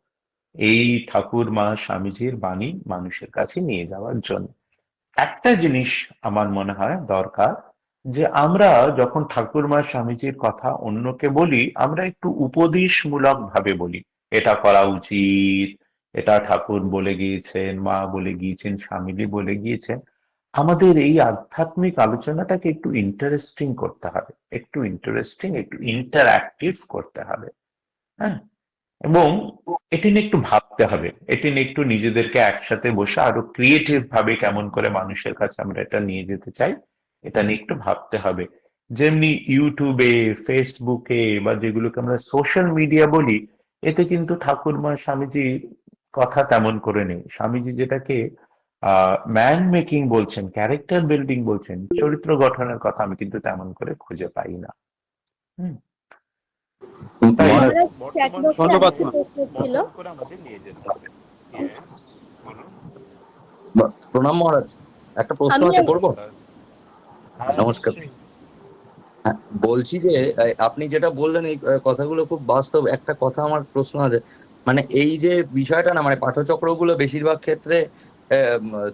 এই ঠাকুর মা স্বামীজির বাণী মানুষের কাছে নিয়ে যাওয়ার জন্য। একটা জিনিস আমার মনে হয় দরকার, যে আমরা যখন ঠাকুর মা স্বামীজির কথা অন্যকে বলি, আমরা একটু উপদেশমূলক ভাবে বলি, এটা করা উচিত, এটা ঠাকুর বলে গিয়েছেন, মা বলে গিয়েছেন, স্বামীজি বলে গিয়েছেন। আমাদের এই আধ্যাত্মিক আলোচনাটাকে একটু ইন্টারেস্টিং করতে হবে, একটু ইন্টারেস্টিং, একটু ইন্টারঅ্যাক্টিভ করতে হবে। হ্যাঁ, এবং এটি নিয়ে একটু ভাবতে হবে, এটি নিয়ে একটু নিজেদেরকে একসাথে বসে আরো ক্রিয়েটিভ ভাবে কেমন করে মানুষের কাছে আমরা এটা নিয়ে যেতে চাই, এটা নিয়ে একটু ভাবতে হবে। যেমনি ইউটিউবে, ফেসবুকে বা যেগুলোকে আমরা সোশ্যাল মিডিয়া বলি, এতে কিন্তু ঠাকুরমা স্বামীজির কথা তেমন করে নেই। স্বামীজি যেটাকে ম্যান মেকিং বলছেন, ক্যারেক্টার বিল্ডিং বলছেন, চরিত্র গঠনের কথা আমি কিন্তু তেমন করে খুঁজে পাই না। হুম। তাই মহারাজ, মহারাজ, চ্যাট বর্তমান বক্সে ধন্যবাদ। আরেকটা প্রশ্ন ছিল। মতন করে আমাদের নিয়ে যেতে হবে। Yes, বলুন। প্রণাম মহারাজ, একটা প্রশ্ন আমি আছে, আর- করবো? হ্যাঁ, নমস্কার। নিশ্চয়ই। হ্যাঁ, বলছি যে আপনি যেটা বললেন এই কথাগুলো খুব বাস্তব। একটা কথা আমার প্রশ্ন আছে, মানে এই যে বিষয়টা না, মানে পাঠচক্রগুলো বেশিরভাগ ক্ষেত্রে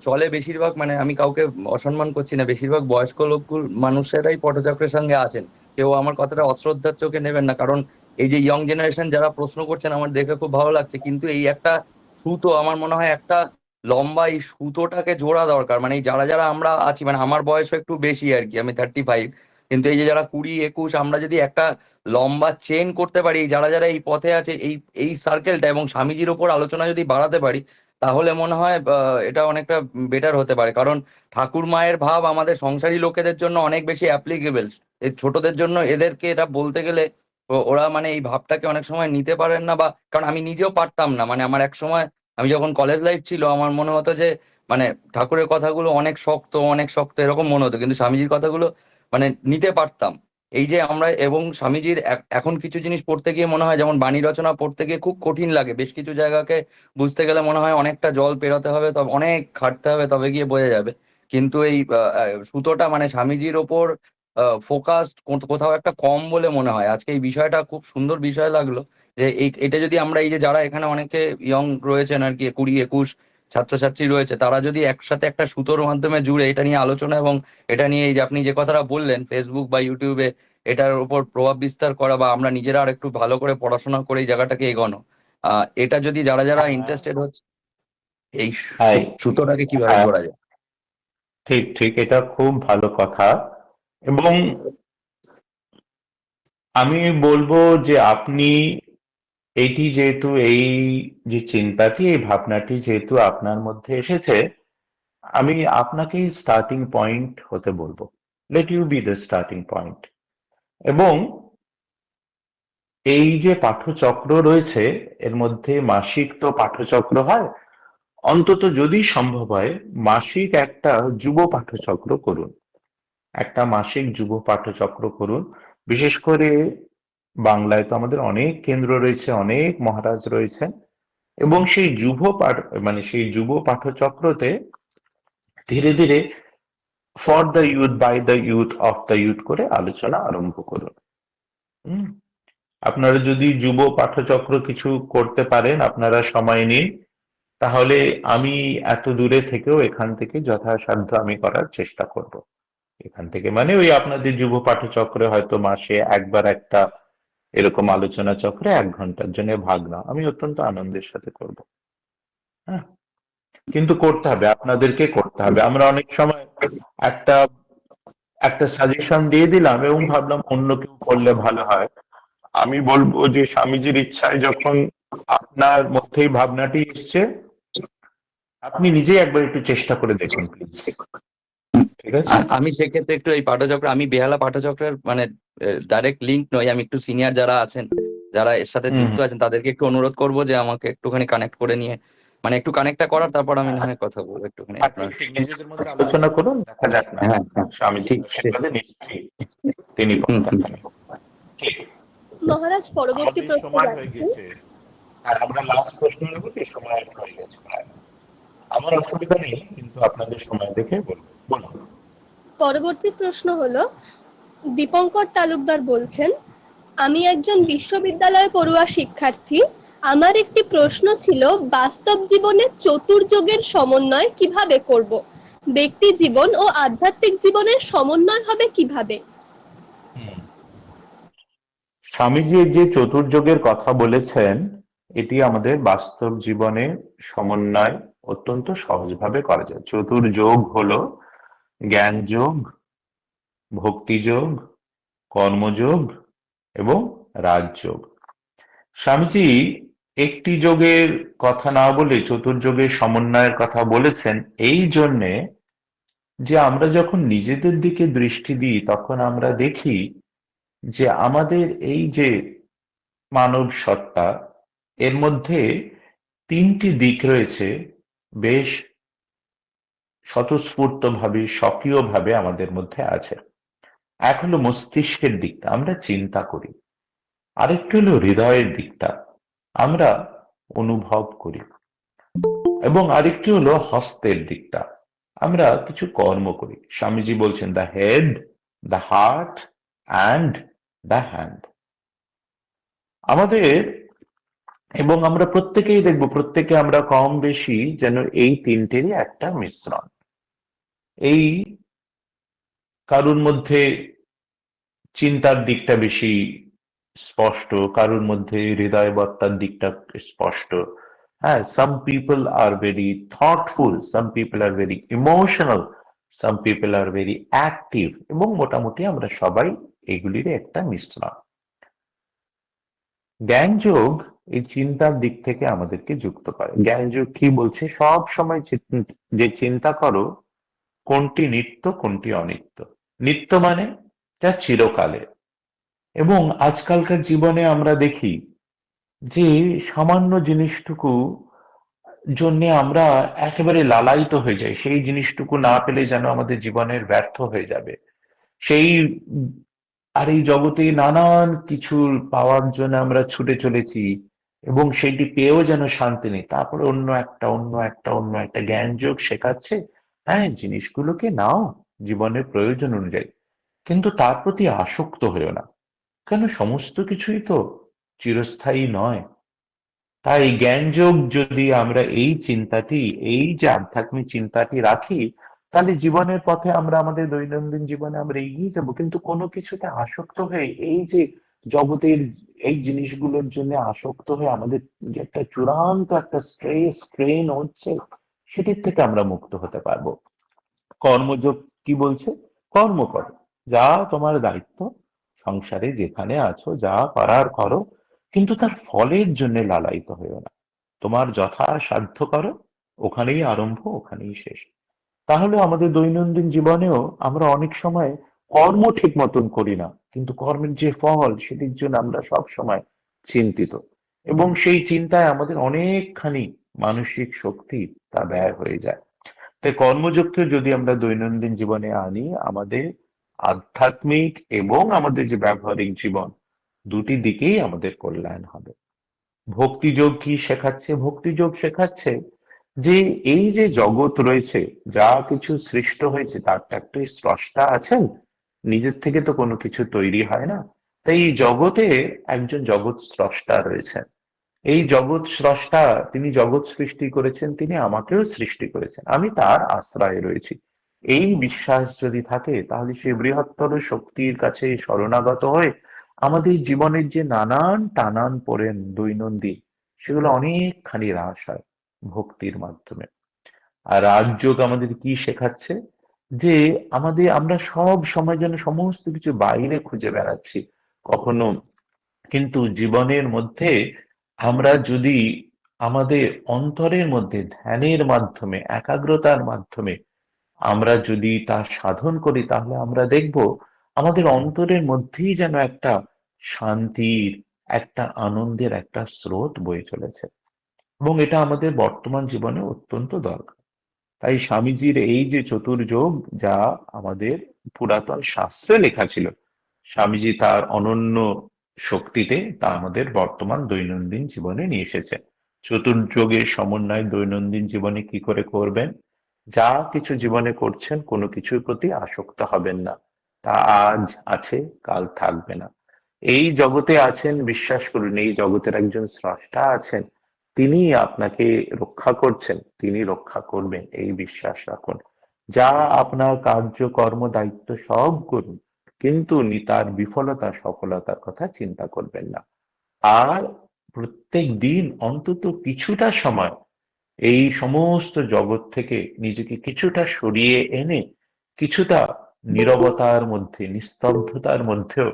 চলে, বেশিরভাগ, মানে আমি কাউকে অসম্মান করছি না, বেশিরভাগ বয়স্ক লোকগুলো মানুষেরাই পটচক্রের সঙ্গে আছেন। কেউ আমার কথাটা অশ্রদ্ধার চোখে নেবেন না, কারণ এই যে ইয়ং জেনারেশন যারা প্রশ্ন করছেন আমার দেখে খুব ভালো লাগছে, কিন্তু এই একটা সুতো আমার মনে হয় একটা লম্বা এই সুতোটাকে জোড়া দরকার। মানে এই যারা যারা আমরা আছি, মানে আমার বয়সও একটু বেশি আর কি, আমি 35, কিন্তু এই যে যারা 20-21, আমরা যদি একটা লম্বা চেন করতে পারি, যারা যারা এই পথে আছে, এই এই সার্কেলটা এবং স্বামীজির ওপর আলোচনা যদি বাড়াতে পারি, তাহলে মনে হয় এটা অনেকটা বেটার হতে পারে। কারণ ঠাকুর মায়ের ভাব আমাদের সংসারী লোকেদের জন্য অনেক বেশি অ্যাপ্লিকেবল। ছোটদের জন্য এদেরকে এটা বলতে গেলে ওরা মানে এই ভাবটাকে অনেক সময় নিতে পারেন না, বা কারণ আমি নিজেও পারতাম না। মানে আমার এক সময়, আমি যখন কলেজ লাইফ ছিল, আমার মনে হতো যে মানে ঠাকুরের কথাগুলো অনেক শক্ত, অনেক শক্ত এরকম মনে হতো, কিন্তু স্বামীজির কথাগুলো মানে নিতে পারতাম। এই যে আমরা এবং স্বামীজির এখন কিছু জিনিস পড়তে গিয়ে মনে হয়, যেমন বাণী রচনা পড়তে গিয়ে খুব কঠিন লাগে, বেশ কিছু জায়গাকে বুঝতে গেলে মনে হয় অনেকটা জল পেরোতে হবে, তবে অনেক খাটতে হবে, তবে গিয়ে বোঝা যাবে। কিন্তু এই সুতোটা মানে স্বামীজির ওপর ফোকাস কোথাও একটা কম বলে মনে হয়। আজকে এই বিষয়টা খুব সুন্দর বিষয় লাগলো, যে এটা যদি আমরা, এই যে যারা এখানে অনেকে ইয়ং রয়েছেন আর কি, 20-21 ছাত্রছাত্রী রয়েছে, তারা যদি একসাথে একটা সুতোর মাধ্যমে জুড়ে এটা নিয়ে আলোচনা, এবং এটা নিয়ে এই যে আপনি যে কথাটা বললেন ফেসবুক বা ইউটিউবে এটার উপর প্রভাব বিস্তার করা বা আমরা নিজেরা আর একটু ভালো করে পড়াশোনা করে এই জায়গাটাকে এগোনো, এটা যদি যারা যারা ইন্টারেস্টেড হচ্ছে এই হ্যাঁ, সুতোটাকে কিভাবে হ্যাঁ, জোড়া যায়? ঠিক ঠিক, এটা খুব ভালো কথা। এবং আমি বলবো যে আপনি এইটি যেহেতু এই যে চিন্তাটি, এই ভাবনাটি যেহেতু আপনার মধ্যে এসেছে, আমি আপনাকেই স্টার্টিং পয়েন্ট হতে বলবো। Let you be the starting point. এবং এই যে পাঠচক্র রয়েছে এর মধ্যে মাসিক তো পাঠচক্র হয়, অন্তত যদি সম্ভব হয় মাসিক একটা যুব পাঠচক্র করুন। একটা মাসিক যুব পাঠচক্র করুন। বিশেষ করে বাংলায় তো আমাদের অনেক কেন্দ্র রয়েছে, অনেক মহারাজ রয়েছেন, এবং সেই যুব পাঠ মানে সেই যুব পাঠচক্রতে ধীরে ধীরে for the youth, by the youth, of the youth করে আলোচনা আরম্ভ করুন। হুম, আপনারা যদি যুব পাঠচক্র কিছু করতে পারেন, আপনারা সময় নিন, তাহলে আমি এত দূরে থেকেও এখান থেকে যথাসাধ্য আমি করার চেষ্টা করব। এখান থেকে মানে ওই আপনাদের যুব পাঠচক্রে হয়তো মাসে একবার একটা এরকম আলোচনা চক্রে 1 ঘন্টার জন্য ভাগ না, আমি অত্যন্ত আনন্দের সাথে করব। হ্যাঁ, কিন্তু করতে হবে, আপনাদেরকে করতে হবে। আমরা অনেক সময় একটা একটা সাজেশন দিয়ে দিলাম এবং ভাবলাম অন্য কেউ করলে ভালো হয়। আমি বলবো যে স্বামীজির ইচ্ছায় যখন আপনার মধ্যেই ভাবনাটি এসছে, আপনি নিজেই একবার একটু চেষ্টা করে দেখুন প্লিজ। ঠিক আছে? আমি সেক্ষেত্রে একটু এই পাঠচক্র, আমি বেহালা পাঠচক্রের মানে ডাইরেক্ট লিঙ্ক নই, আমি একটু সিনিয়র যারা আছেন, যারা এর সাথে যুক্ত আছেন, তাদেরকে একটু অনুরোধ করব যে আমাকে একটুখানি কানেক্ট করে নিয়ে, মানে একটু কানেক্টটা করার, তারপর আমি না হয় কথা বলবো একটুখানি আপনার। নিজেদের মধ্যে আলোচনা করুন, দেখা যাক না। হ্যাঁ, স্বামীজির ঠিক ঠিক। আশীর্বাদে নিশ্চয়ই তিনি ঠিক। মহারাজ, পরবর্তী আমাদের প্রশ্ন সময় হয়ে যাচ্ছি। গেছে। আর আমরা লাস্ট প্রশ্ন নেব কি? সময় হয়ে গেছে প্রায়। আমার অসুবিধা নেই, কিন্তু আপনাদের সময় দেখে বলবো। বলুন। পরবর্তী প্রশ্ন হলো, দীপঙ্কর তালুকদার বলছেন, আমি একজন বিশ্ববিদ্যালয়ে পড়ুয়া শিক্ষার্থী। আমার একটি প্রশ্ন ছিল, বাস্তব জীবনে চতুর্যোগের সমন্বয় কিভাবে করব? ব্যক্তি জীবন ও আধ্যাত্মিক জীবনের সমন্বয় হবে কিভাবে? স্বামীজি যে চতুর্যোগের কথা বলেছেন, এটি আমাদের বাস্তব জীবনে সমন্বয় অত্যন্ত সহজভাবে করা যায়। চতুর্যোগ হলো জ্ঞানযোগ, ভক্তিযোগ, কর্মযোগ এবং রাজযোগ। স্বামীজি একটি যোগের কথা না বলে চতুর্যোগের সমন্বয়ের কথা বলেছেন এই জন্যে যে আমরা যখন নিজেদের দিকে দৃষ্টি দিই তখন আমরা দেখি যে আমাদের এই যে মানব সত্তা, এর মধ্যে 3টি দিক রয়েছে বেশ স্বতঃস্ফূর্তভাবে, স্বকীয়ভাবে আমাদের মধ্যে আছে। এক হলো মস্তিষ্কের দিকটা, আমরা চিন্তা করি। আরেকটি হলো হৃদয়ের দিকটা, আমরা অনুভব করি। এবং আরেকটি হলো হস্তের দিকটা, আমরা কিছু কর্ম করি। স্বামীজি বলছেন the head, the heart and the hand. আমাদের এবং আমরা প্রত্যেকেই দেখব, প্রত্যেকে আমরা কম বেশি যেন এই তিনটেরই একটা মিশ্রণ। এই কারুর মধ্যে চিন্তার দিকটা বেশি স্পষ্ট, কারুর মধ্যে হৃদয়বত্তার দিকটা স্পষ্ট। হ্যাঁ, some people are very thoughtful, some people are very emotional, some people are very active, এবং মোটামুটি আমরা সবাই এগুলির একটা মিশ্রণ। জ্ঞানযোগ এই চিন্তার দিক থেকে আমাদেরকে যুক্ত করে। জ্ঞানযোগ কি বলছে? সব সময় যে চিন্তা করো কোনটি নিত্য কোনটি অনিত্য। নিত্য মানে যা চিরকালে। এবং আজকালকার জীবনে আমরা দেখি যে সামান্য জিনিসটুকু জন্য আমরা একেবারে লালায়িত হয়ে যাই, সেই জিনিসটুকু না পেলে যেন আমাদের জীবনের ব্যর্থ হয়ে যাবে। সেই আর এই জগতে নানান কিছু পাওয়ার জন্য আমরা ছুটে চলেছি, এবং সেটি পেয়েও যেন শান্তি নেই। তারপরে অন্য একটা জ্ঞানযোগ শেখাচ্ছে, হ্যাঁ জিনিসগুলোকে নাও জীবনের প্রয়োজন অনুযায়ী, কিন্তু তার প্রতি আসক্ত হয়েও না, কেন সমস্ত কিছুই তো চিরস্থায়ী নয়। তাই জ্ঞানযোগ যদি আমরা এই চিন্তাটি, এই যে আধ্যাত্মিক চিন্তাটি রাখি, তাহলে জীবনের পথে আমরা আমাদের দৈনন্দিন জীবনে আমরা এগিয়ে যাব, কিন্তু কোনো কিছুতে আসক্ত হয়ে এই যে জগতের এই জিনিসগুলোর জন্য আসক্ত হয়ে আমাদের যে একটা চূড়ান্ত একটা স্ট্রেস স্ট্রেন হচ্ছে, সেটির থেকে আমরা মুক্ত হতে পারবো। কর্মযোগ কি বলছে? কর্ম করো, যা তোমার দায়িত্ব, সংসারে যেখানে আছো যা করার করো, কিন্তু তার ফলের জন্য লালায়িত হয়েও না। তোমার যথাসাধ্য করো, ওখানেই আরম্ভ, ওখানেই শেষ। তাহলে আমাদের দৈনন্দিন জীবনেও আমরা অনেক সময় কর্ম ঠিক মতন করি না, কিন্তু কর্মের যে ফল সেটির জন্য আমরা সব সময় চিন্তিত, এবং সেই চিন্তায় আমাদের অনেকখানি মানসিক শক্তি তা ব্যয় হয়ে যায়। তাই কর্মযোগকে যদি আমরা দৈনন্দিন জীবনে আনি, আমাদের আধ্যাত্মিক এবং আমাদের যে ব্যবহারিক জীবন, দুটি দিকেই আমাদের কল্যাণ হবে। ভক্তিযোগ কি শেখাচ্ছে? ভক্তিযোগ শেখাচ্ছে যে এই যে জগৎ রয়েছে, যা কিছু সৃষ্ট হয়েছে তার তো একটা স্রষ্টা আছেন, নিজের থেকে তো কোনো কিছু তৈরি হয় না। তাই এই জগতে একজন জগৎ স্রষ্টা রয়েছেন। এই জগৎ স্রষ্টা, তিনি জগৎ সৃষ্টি করেছেন, তিনি আমাকেও সৃষ্টি করেছেন, আমি তার আশ্রয়ে রয়েছি। এই বিশ্বাস যদি থাকে, তাহলে সেই বৃহত্তর শক্তির কাছে শরণাগত হয়ে আমাদের জীবনের যে নানান টানান পড়েন দৈনন্দিন, সেগুলো অনেকখানি হ্রাস হয় ভক্তির মাধ্যমে। আর রাজযোগ আমাদের কি শেখাচ্ছে? যে আমরা সব সময় যেন সমস্ত কিছু বাইরে খুঁজে বেড়াচ্ছি, কখনো কিন্তু জীবনের মধ্যে আমরা যদি আমাদের অন্তরের মধ্যে ধ্যানের মাধ্যমে, একাগ্রতার মাধ্যমে আমরা যদি তা সাধন করি, তাহলে আমরা দেখব আমাদের অন্তরের মধ্যেই যেন একটা শান্তির, একটা আনন্দের একটা স্রোত বয়ে চলেছে, এবং এটা আমাদের বর্তমান জীবনে অত্যন্ত দরকার। তাই স্বামীজির এই যে চতুর্যোগ, যা আমাদের পুরাতন শাস্ত্রে লেখা ছিল, স্বামীজি তার অনন্য শক্তিতে তা আমাদের বর্তমান দৈনন্দিন জীবনে নিয়ে এসেছে। চতুর্যোগের সমন্বয় দৈনন্দিন জীবনে কি করে করবেন? যা কিছু জীবনে করছেন, কোনো কিছুর প্রতি আসক্ত হবেন না। তা আজ আছে, কাল থাকবে না। এই জগতে আছেন, বিশ্বাস করুন, এই জগতের একজন স্রষ্টা আছেন, তিনি আপনাকে রক্ষা করছেন, তিনি রক্ষা করবেন, এই বিশ্বাস রাখুন। যা আপনার কার্যকর্ম দায়িত্ব সব করুন, কিন্তু তার বিফলতা সফলতার কথা চিন্তা করবেন না। আর প্রত্যেক দিন অন্তত কিছুটা সময় এই সমস্ত জগৎ থেকে নিজেকে কিছুটা সরিয়ে এনে, কিছুটা নীরবতার মধ্যে, নিস্তব্ধতার মধ্যেও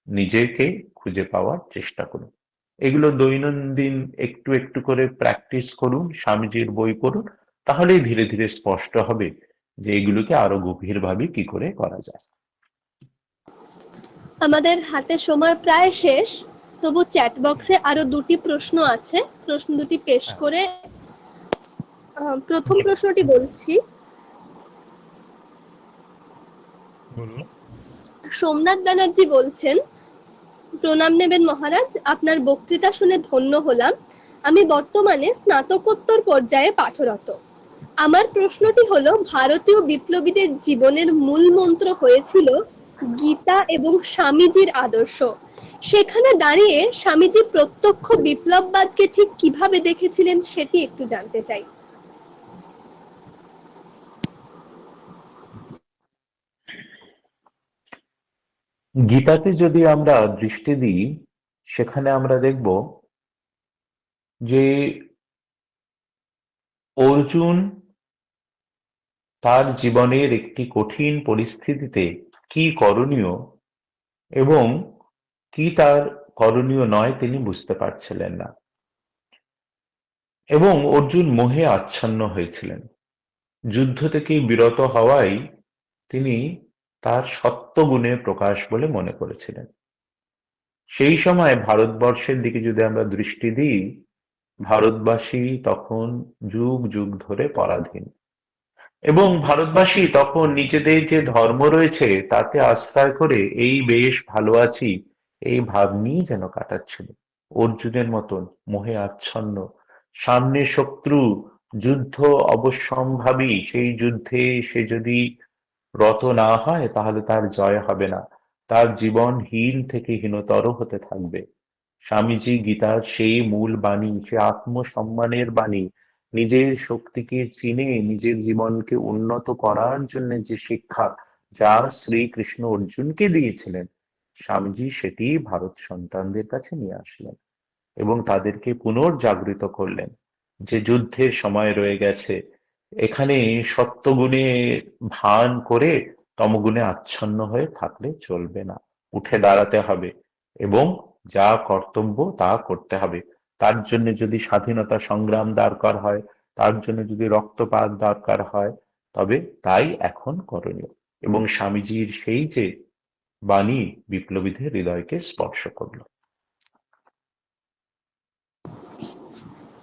নিজেকে খুঁজে পাওয়ার চেষ্টা করুন। এগুলো দৈনন্দিন একটু একটু করে প্র্যাকটিস করুন, স্বামীজির বই পড়ুন, তাহলেই ধীরে ধীরে স্পষ্ট হবে যে এগুলোকে আরো গভীরভাবে কি করে করা যায়। আমাদের হাতে সময় প্রায় শেষ, তবু চ্যাট বক্সে আরো দুটি প্রশ্ন আছে, প্রশ্ন দুটি পেশ করে প্রথম প্রশ্নটি বলছি। সোমনাথ ব্যানার্জি বলছেন, প্রণাম নেবেন মহারাজ, আপনার বক্তৃতা শুনে ধন্য হলাম। আমি বর্তমানে স্নাতকোত্তর পর্যায়ে পাঠরত। আমার প্রশ্নটি হলো, ভারতীয় বিপ্লবীদের জীবনের মূল মন্ত্র হয়েছিল গীতা এবং স্বামীজির আদর্শ। সেখানে দাঁড়িয়ে স্বামীজি প্রত্যক্ষ বিপ্লববাদকে ঠিক কিভাবে দেখেছিলেন সেটি একটু জানতে চাই। গীতাতে যদি আমরা দৃষ্টি দিই, সেখানে আমরা দেখব যে অর্জুন তার জীবনের একটি কঠিন পরিস্থিতিতে কি করণীয় এবং কি তার করণীয় নয় তিনি বুঝতে পারছিলেন না, এবং অর্জুন মোহে আচ্ছন্ন হয়েছিলেন। যুদ্ধ থেকে বিরত হওয়াই তিনি তার সত্ত্বগুণের প্রকাশ বলে মনে করেছিলেন। সেই সময় ভারতবর্ষের দিকে যদি আমরা দৃষ্টি দিই, ভারতবাসী তখন যুগ যুগ ধরে পরাধীন, এবং ভারতবাসী তখন নিজেদের যে ধর্ম রয়েছে তাতে আশ্রয় করে এই বেশ ভালো আছি এই ভাব নিয়ে যেন কাটাচ্ছিল। অর্জুনের মতন মোহে আচ্ছন্ন, সামনে শত্রু, যুদ্ধ অবশ্যম্ভাবী, সেই যুদ্ধে সে যদি রত না হয় তাহলে তার জয় হবে না, তার জীবন হীন থেকে হীনতর হতে থাকবে। স্বামীজি গীতার সেই মূল বাণী, সে আত্মসম্মানের বাণী, নিজের শক্তিকে চিনে নিজের জীবনকে উন্নত করার জন্য যে শিক্ষা যা শ্রীকৃষ্ণ অর্জুনকে দিয়েছিলেন, স্বামীজি সেটি ভারত সন্তানদের কাছে নিয়ে আসলেন এবং তাদেরকে পুনর্জাগৃত করলেন যে যুদ্ধের সময় রয়ে গেছে, এখানে সত্যগুণে ভান করে তমগুণে আচ্ছন্ন হয়ে থাকলে চলবে না, উঠে দাঁড়াতে হবে এবং যা কর্তব্য তা করতে হবে। তার জন্য যদি স্বাধীনতা সংগ্রাম দরকার হয়, তার জন্য যদি রক্তপাত দরকার হয়, তবে তাই এখন করণীয়। এবং স্বামীজির সেই যে বাণী বিপ্লবীদের হৃদয়কে স্পর্শ করলো।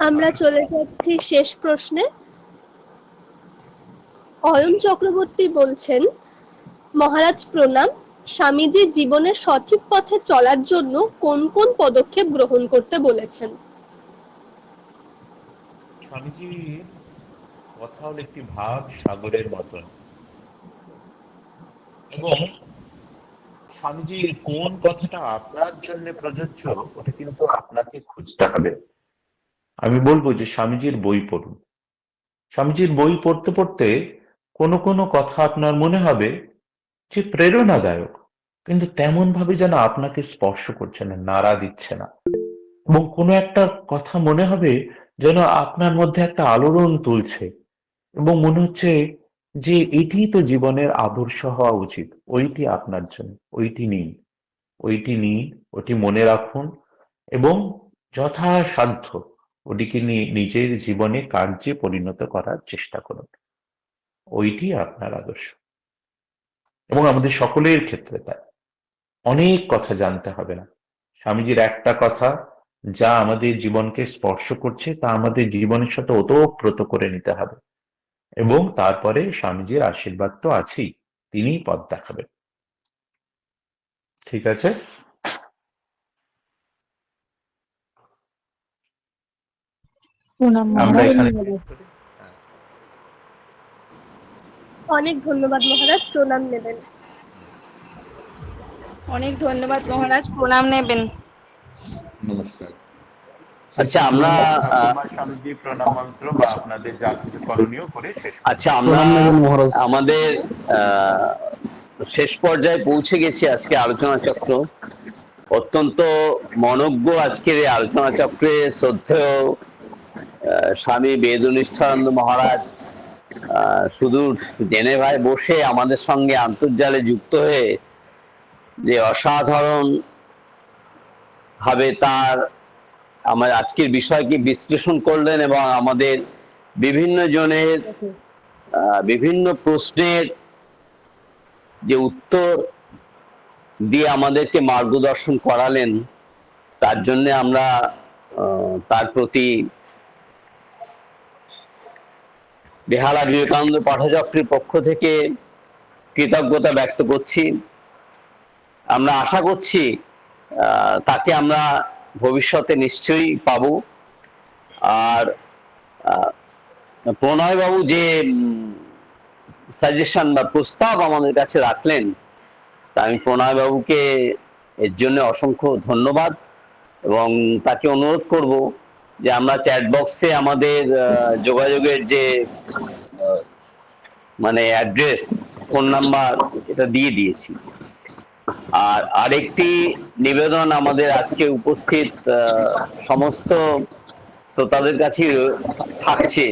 আমরা চলে যাচ্ছি শেষ প্রশ্নে। অয়ন চক্রবর্তী বলছেন, মহারাজ প্রণাম, স্বামীজি জীবনের সঠিক পথে চলার জন্য কোন কোন পদক্ষেপ গ্রহণ করতে বলেছেন? স্বামীজির কথা হল একটি ভাব সাগরের মতন, এবং স্বামীজির কোন কথাটা আপনার জন্য প্রযোজ্য ওটা কিন্তু আপনাকে খুঁজতে হবে। আমি বলবো যে স্বামীজির বই পড়ুন। স্বামীজির বই পড়তে পড়তে কোনো কোনো কথা আপনার মনে হবে যে প্রেরণাদায়ক, কিন্তু তেমন ভাবে যেন আপনাকে স্পর্শ করছে না, নাড়া দিচ্ছে না। এবং কোনো একটা কথা মনে হবে যেন আপনার মধ্যে একটা আলোড়ন তুলছে এবং মনে হচ্ছে যে এটি তো জীবনের আদর্শ হওয়া উচিত, ওইটি আপনার জন্য, ওইটি নিন, ওইটি নিন, ওটি মনে রাখুন এবং যথাসাধ্য ওটিকে নিজের জীবনে কার্যে পরিণত করার চেষ্টা করুন। ওইটি আপনার আদর্শ। এবং আমাদের সকলের ক্ষেত্রে তাই। অনেক কথা জানতে হবে না, স্বামীজির একটা কথা যা আমাদের জীবনকে স্পর্শ করছে তা আমাদের জীবনের সাথে ওতপ্রোত করে নিতে হবে এবং তারপরে স্বামীজির আশীর্বাদ তো আছেই, তিনিই পথ দেখাবেন। ঠিক আছে? প্রণাম আমরা মহারাজ। এখানে অনেক ধন্যবাদ মহারাজ, প্রণাম নেবেন। অনেক ধন্যবাদ মহারাজ, প্রণাম নেবেন। নমস্কার। আচ্ছা, আমরা ঠাকুরমা স্বামীজি প্রণাম মন্ত্র বা আপনাদের যা কিছু করণীয় করে শেষ করব। আচ্ছা, আমরা আমাদের শেষ পর্যায়ে পৌঁছে গেছি। আজকে আলোচনা চক্র অত্যন্ত মনোজ্ঞ। আজকের এই আলোচনা চক্রে শ্রদ্ধেয় স্বামী বেদনিষ্ঠানন্দ মহারাজ শুধু জেনেভায় বসে আমাদের সঙ্গে আন্তর্জালে যুক্ত হয়ে যে অসাধারণ ভাবে তার আমার আজকের বিষয়কে বিশ্লেষণ করলেন এবং আমাদের বিভিন্ন জনের বিভিন্ন প্রশ্নের যে উত্তর দিয়ে আমাদেরকে মার্গদর্শন করালেন, তার জন্য আমরা তার প্রতি বেহালা বিবেকানন্দ পাঠচক্রের পক্ষ থেকে কৃতজ্ঞতা ব্যক্ত করছি। আমরা আশা করছি তাকে আমরা ভবিষ্যতে নিশ্চয়ই পাবো। আর প্রণয় বাবু যে সাজেশন বা প্রস্তাব আমাদের কাছে রাখলেন, তা আমি প্রণয় বাবুকে এর জন্য অসংখ্য ধন্যবাদ এবং তাকে অনুরোধ করব যে আমরা চ্যাট বক্সে আমাদের যোগাযোগের যে মানে অ্যাড্রেস, ফোন নাম্বার এটা দিয়ে দিয়েছি। আর আরেকটি নিবেদন আমাদের আজকে উপস্থিত সমস্ত শ্রোতাদের কাছে থাকছে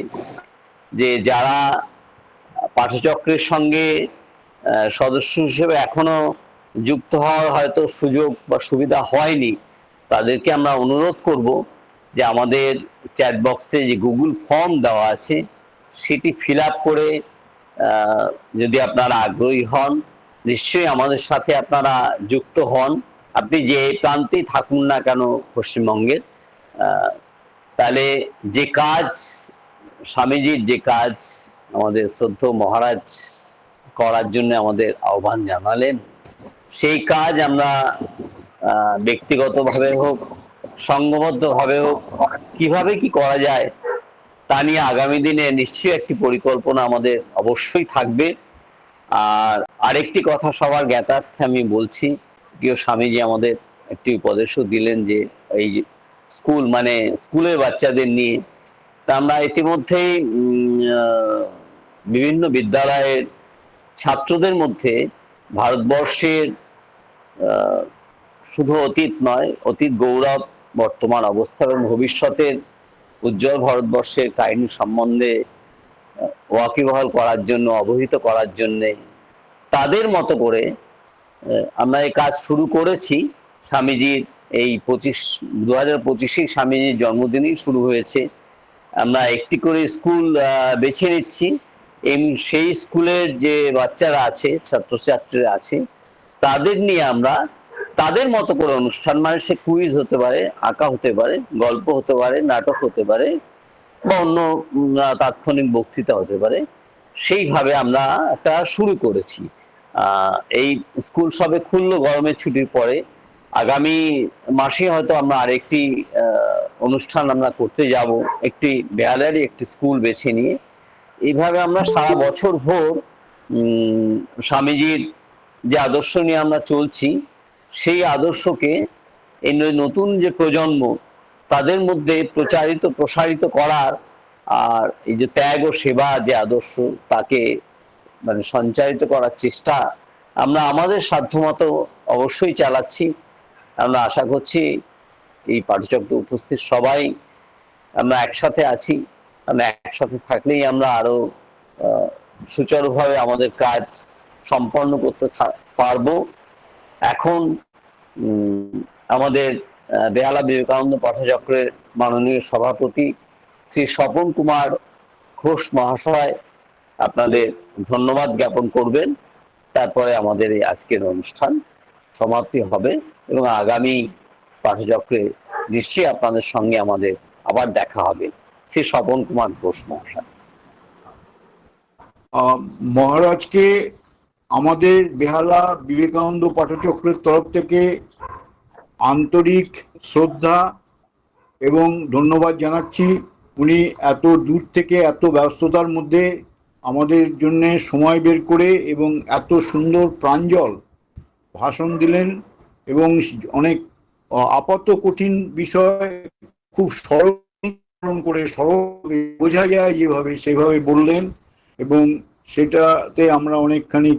যে যারা পাঠচক্রের সঙ্গে সদস্য হিসেবে এখনো যুক্ত হওয়ার হয়তো সুযোগ বা সুবিধা হয়নি, তাদেরকে আমরা অনুরোধ করব যে আমাদের চ্যাট বক্সে যে গুগল ফর্ম দেওয়া আছে সেটি ফিল আপ করে যদি আপনারা আগ্রহী হন, নিশ্চয়ই আমাদের সাথে আপনারা যুক্ত হন। আপনি যে প্রান্তেই থাকুন না কেন পশ্চিমবঙ্গের, তাহলে যে কাজ স্বামীজির যে কাজ আমাদের শ্রদ্ধেয় মহারাজ করার জন্য আমাদের আহ্বান জানালেন, সেই কাজ আমরা ব্যক্তিগতভাবে হোক সংঘবদ্ধভাবে হোক কিভাবে কি করা যায় তা নিয়ে আগামী দিনে নিশ্চয়ই একটি পরিকল্পনা আমাদের অবশ্যই থাকবে। আর আরেকটি কথা সবার জ্ঞাতার্থে আমি বলছি, প্রিয় স্বামীজি আমাদের একটি উপদেশও দিলেন যে এই স্কুল মানে স্কুলের বাচ্চাদের নিয়ে তা আমরা ইতিমধ্যেই বিভিন্ন বিদ্যালয়ের ছাত্রদের মধ্যে ভারতবর্ষের শুধু অতীত নয়, অতীত গৌরব, বর্তমান অবস্থা এবং ভবিষ্যতের উজ্জ্বল ভারতবর্ষের কাহিনী সম্বন্ধে ওয়াকিবহাল করার জন্য, অবহিত করার জন্যে তাদের মতো করে আমরা এই কাজ শুরু করেছি। স্বামীজির এই 2025 স্বামীজির জন্মদিনেই শুরু হয়েছে। আমরা একটি করে স্কুল বেছে নিচ্ছি, সেই স্কুলের যে বাচ্চারা আছে, ছাত্রছাত্রীরা আছে, তাদের নিয়ে আমরা তাদের মতো করে অনুষ্ঠান, মানে সে কুইজ হতে পারে, আঁকা হতে পারে, গল্প হতে পারে, নাটক হতে পারে, বা অন্য তাৎক্ষণিক বক্তৃতা হতে পারে, সেইভাবে আমরা একটা শুরু করেছি। এই স্কুল সবে খুললো গরমের ছুটির পরে। আগামী মাসে হয়তো আমরা আরেকটি অনুষ্ঠান আমরা করতে যাব, একটি বেহালারই একটি স্কুল বেছে নিয়ে। এইভাবে আমরা সারা বছর ভোর স্বামীজির যে আদর্শ নিয়ে আমরা চলছি, সেই আদর্শকে এই নতুন যে প্রজন্ম, তাদের মধ্যে প্রসারিত করার, আর এই যে ত্যাগ ও সেবা যে আদর্শ, তাকে মানে সঞ্চারিত করার চেষ্টা আমরা আমাদের সাধ্যমতো অবশ্যই চালাচ্ছি। আমরা আশা করছি এই পাঠচক্রে উপস্থিত সবাই আমরা একসাথে আছি। আমরা একসাথে থাকলেই আমরা আরো সুচারুভাবে আমাদের কাজ সম্পন্ন করতে পারবো। এখন আমাদের বেহালা বিবেকানন্দ পাঠচক্রের মাননীয় সভাপতি শ্রী স্বপন কুমার ঘোষ মহাশয় আপনাদের ধন্যবাদ জ্ঞাপন করবেন। তারপরে আমাদের এই আজকের অনুষ্ঠান সমাপ্তি হবে এবং আগামী পাঠচক্রে নিশ্চয়ই আপনাদের সঙ্গে আমাদের আবার দেখা হবে। শ্রী স্বপন কুমার ঘোষ মহাশয়। মহারাজকে আমাদের বেহালা বিবেকানন্দ পাঠচক্রের তরফ থেকে আন্তরিক শ্রদ্ধা এবং ধন্যবাদ জানাচ্ছি। উনি এত দূর থেকে, এত ব্যস্ততার মধ্যে আমাদের জন্য সময় বের করে এবং এত সুন্দর প্রাঞ্জল ভাষণ দিলেন এবং অনেক আপাত কঠিন বিষয় খুব সরল করে, সরল বোঝা যায় যেভাবে, সেভাবে বললেন এবং সেটাতে আমরা অনেকখানি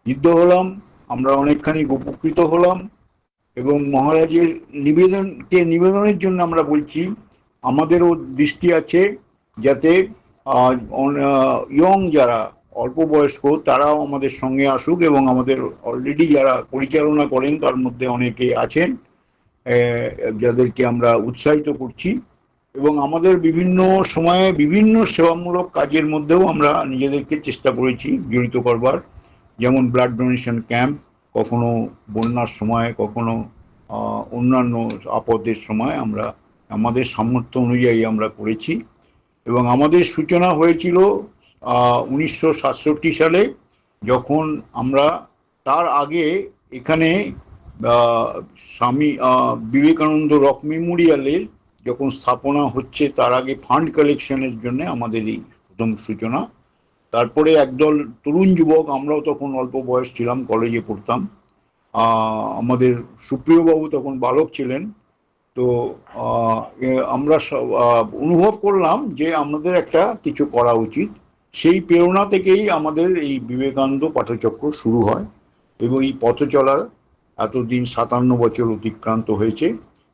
সিদ্ধ হলাম, আমরা অনেকখানি উপকৃত হলাম। এবং মহারাজের নিবেদনের জন্য আমরা বলছি, আমাদেরও দৃষ্টি আছে যাতে ইয়ং যারা অল্প বয়স্ক তারাও আমাদের সঙ্গে আসুক, এবং আমাদের অলরেডি যারা পরিচালনা করেন তার মধ্যে অনেকে আছেন যাদেরকে আমরা উৎসাহিত করছি। এবং আমাদের বিভিন্ন সময়ে বিভিন্ন সেবামূলক কাজের মধ্যেও আমরা নিজেদেরকে চেষ্টা করেছি জড়িত করবার, যেমন ব্লাড ডোনেশন ক্যাম্প, কখনো বন্যার সময়, কখনো অন্যান্য আপদের সময় আমরা আমাদের সামর্থ্য অনুযায়ী আমরা করেছি। এবং আমাদের সূচনা হয়েছিল 1967 সালে, যখন আমরা তার আগে এখানে স্বামী বিবেকানন্দ রক মেমোরিয়ালের যখন স্থাপনা হচ্ছে, তার আগে ফান্ড কালেকশনের জন্য আমাদের এই প্রথম সূচনা। তারপরে একদল তরুণ যুবক, আমরাও তখন অল্প বয়স ছিলাম, কলেজে পড়তাম, আমাদের সুপ্রিয়বাবু তখন বালক ছিলেন, তো আমরা অনুভব করলাম যে আমাদের একটা কিছু করা উচিত। সেই প্রেরণা থেকেই আমাদের এই বিবেকানন্দ পাঠচক্র শুরু হয় এবং এই পথ চলার এতদিন 57 বছর অতিক্রান্ত হয়েছে।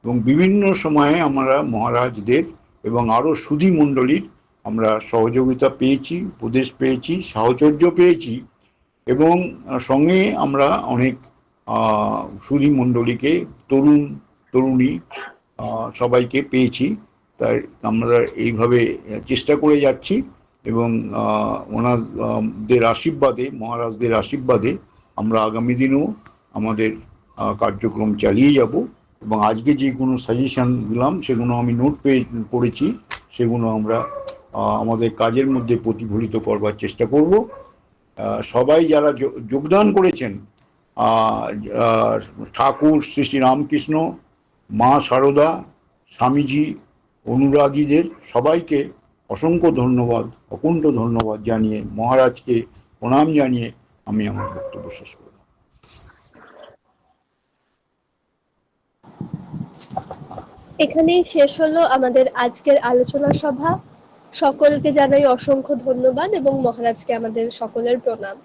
এবং বিভিন্ন সময়ে আমরা মহারাজদের এবং আরও সুধী মণ্ডলীর আমরা সহযোগিতা পেয়েছি, উপদেশ পেয়েছি, সাহচর্য পেয়েছি, এবং সঙ্গে আমরা অনেক সুধী মণ্ডলীকে, তরুণী সবাইকে পেয়েছি। তাই আমরা এইভাবে চেষ্টা করে যাচ্ছি এবং ওনাদের আশীর্বাদে, মহারাজদের আশীর্বাদে আমরা আগামী দিনেও আমাদের কার্যক্রম চালিয়ে যাব। এবং আজকে যে কোনো সাজেশন দিলাম সেগুলো আমি নোট করেছি, সেগুলো আমরা আমাদের কাজের মধ্যে প্রতিফলিত করবার চেষ্টা করব। সবাই যারা যোগদান করেছেন, ঠাকুর শ্রী শ্রী রামকৃষ্ণ, মা শারদা, স্বামীজি, অনুরাগীদের সবাইকে অসংখ্য ধন্যবাদ, অকুণ্ঠ ধন্যবাদ জানিয়ে, মহারাজকে প্রণাম জানিয়ে আমি আমার বক্তব্য শেষ করব। এখানেই শেষ হলো আমাদের আজকের আলোচনা সভা। সকলকে জানাই অসংখ্য ধন্যবাদ এবং মহারাজকে আমাদের সকলের প্রণাম।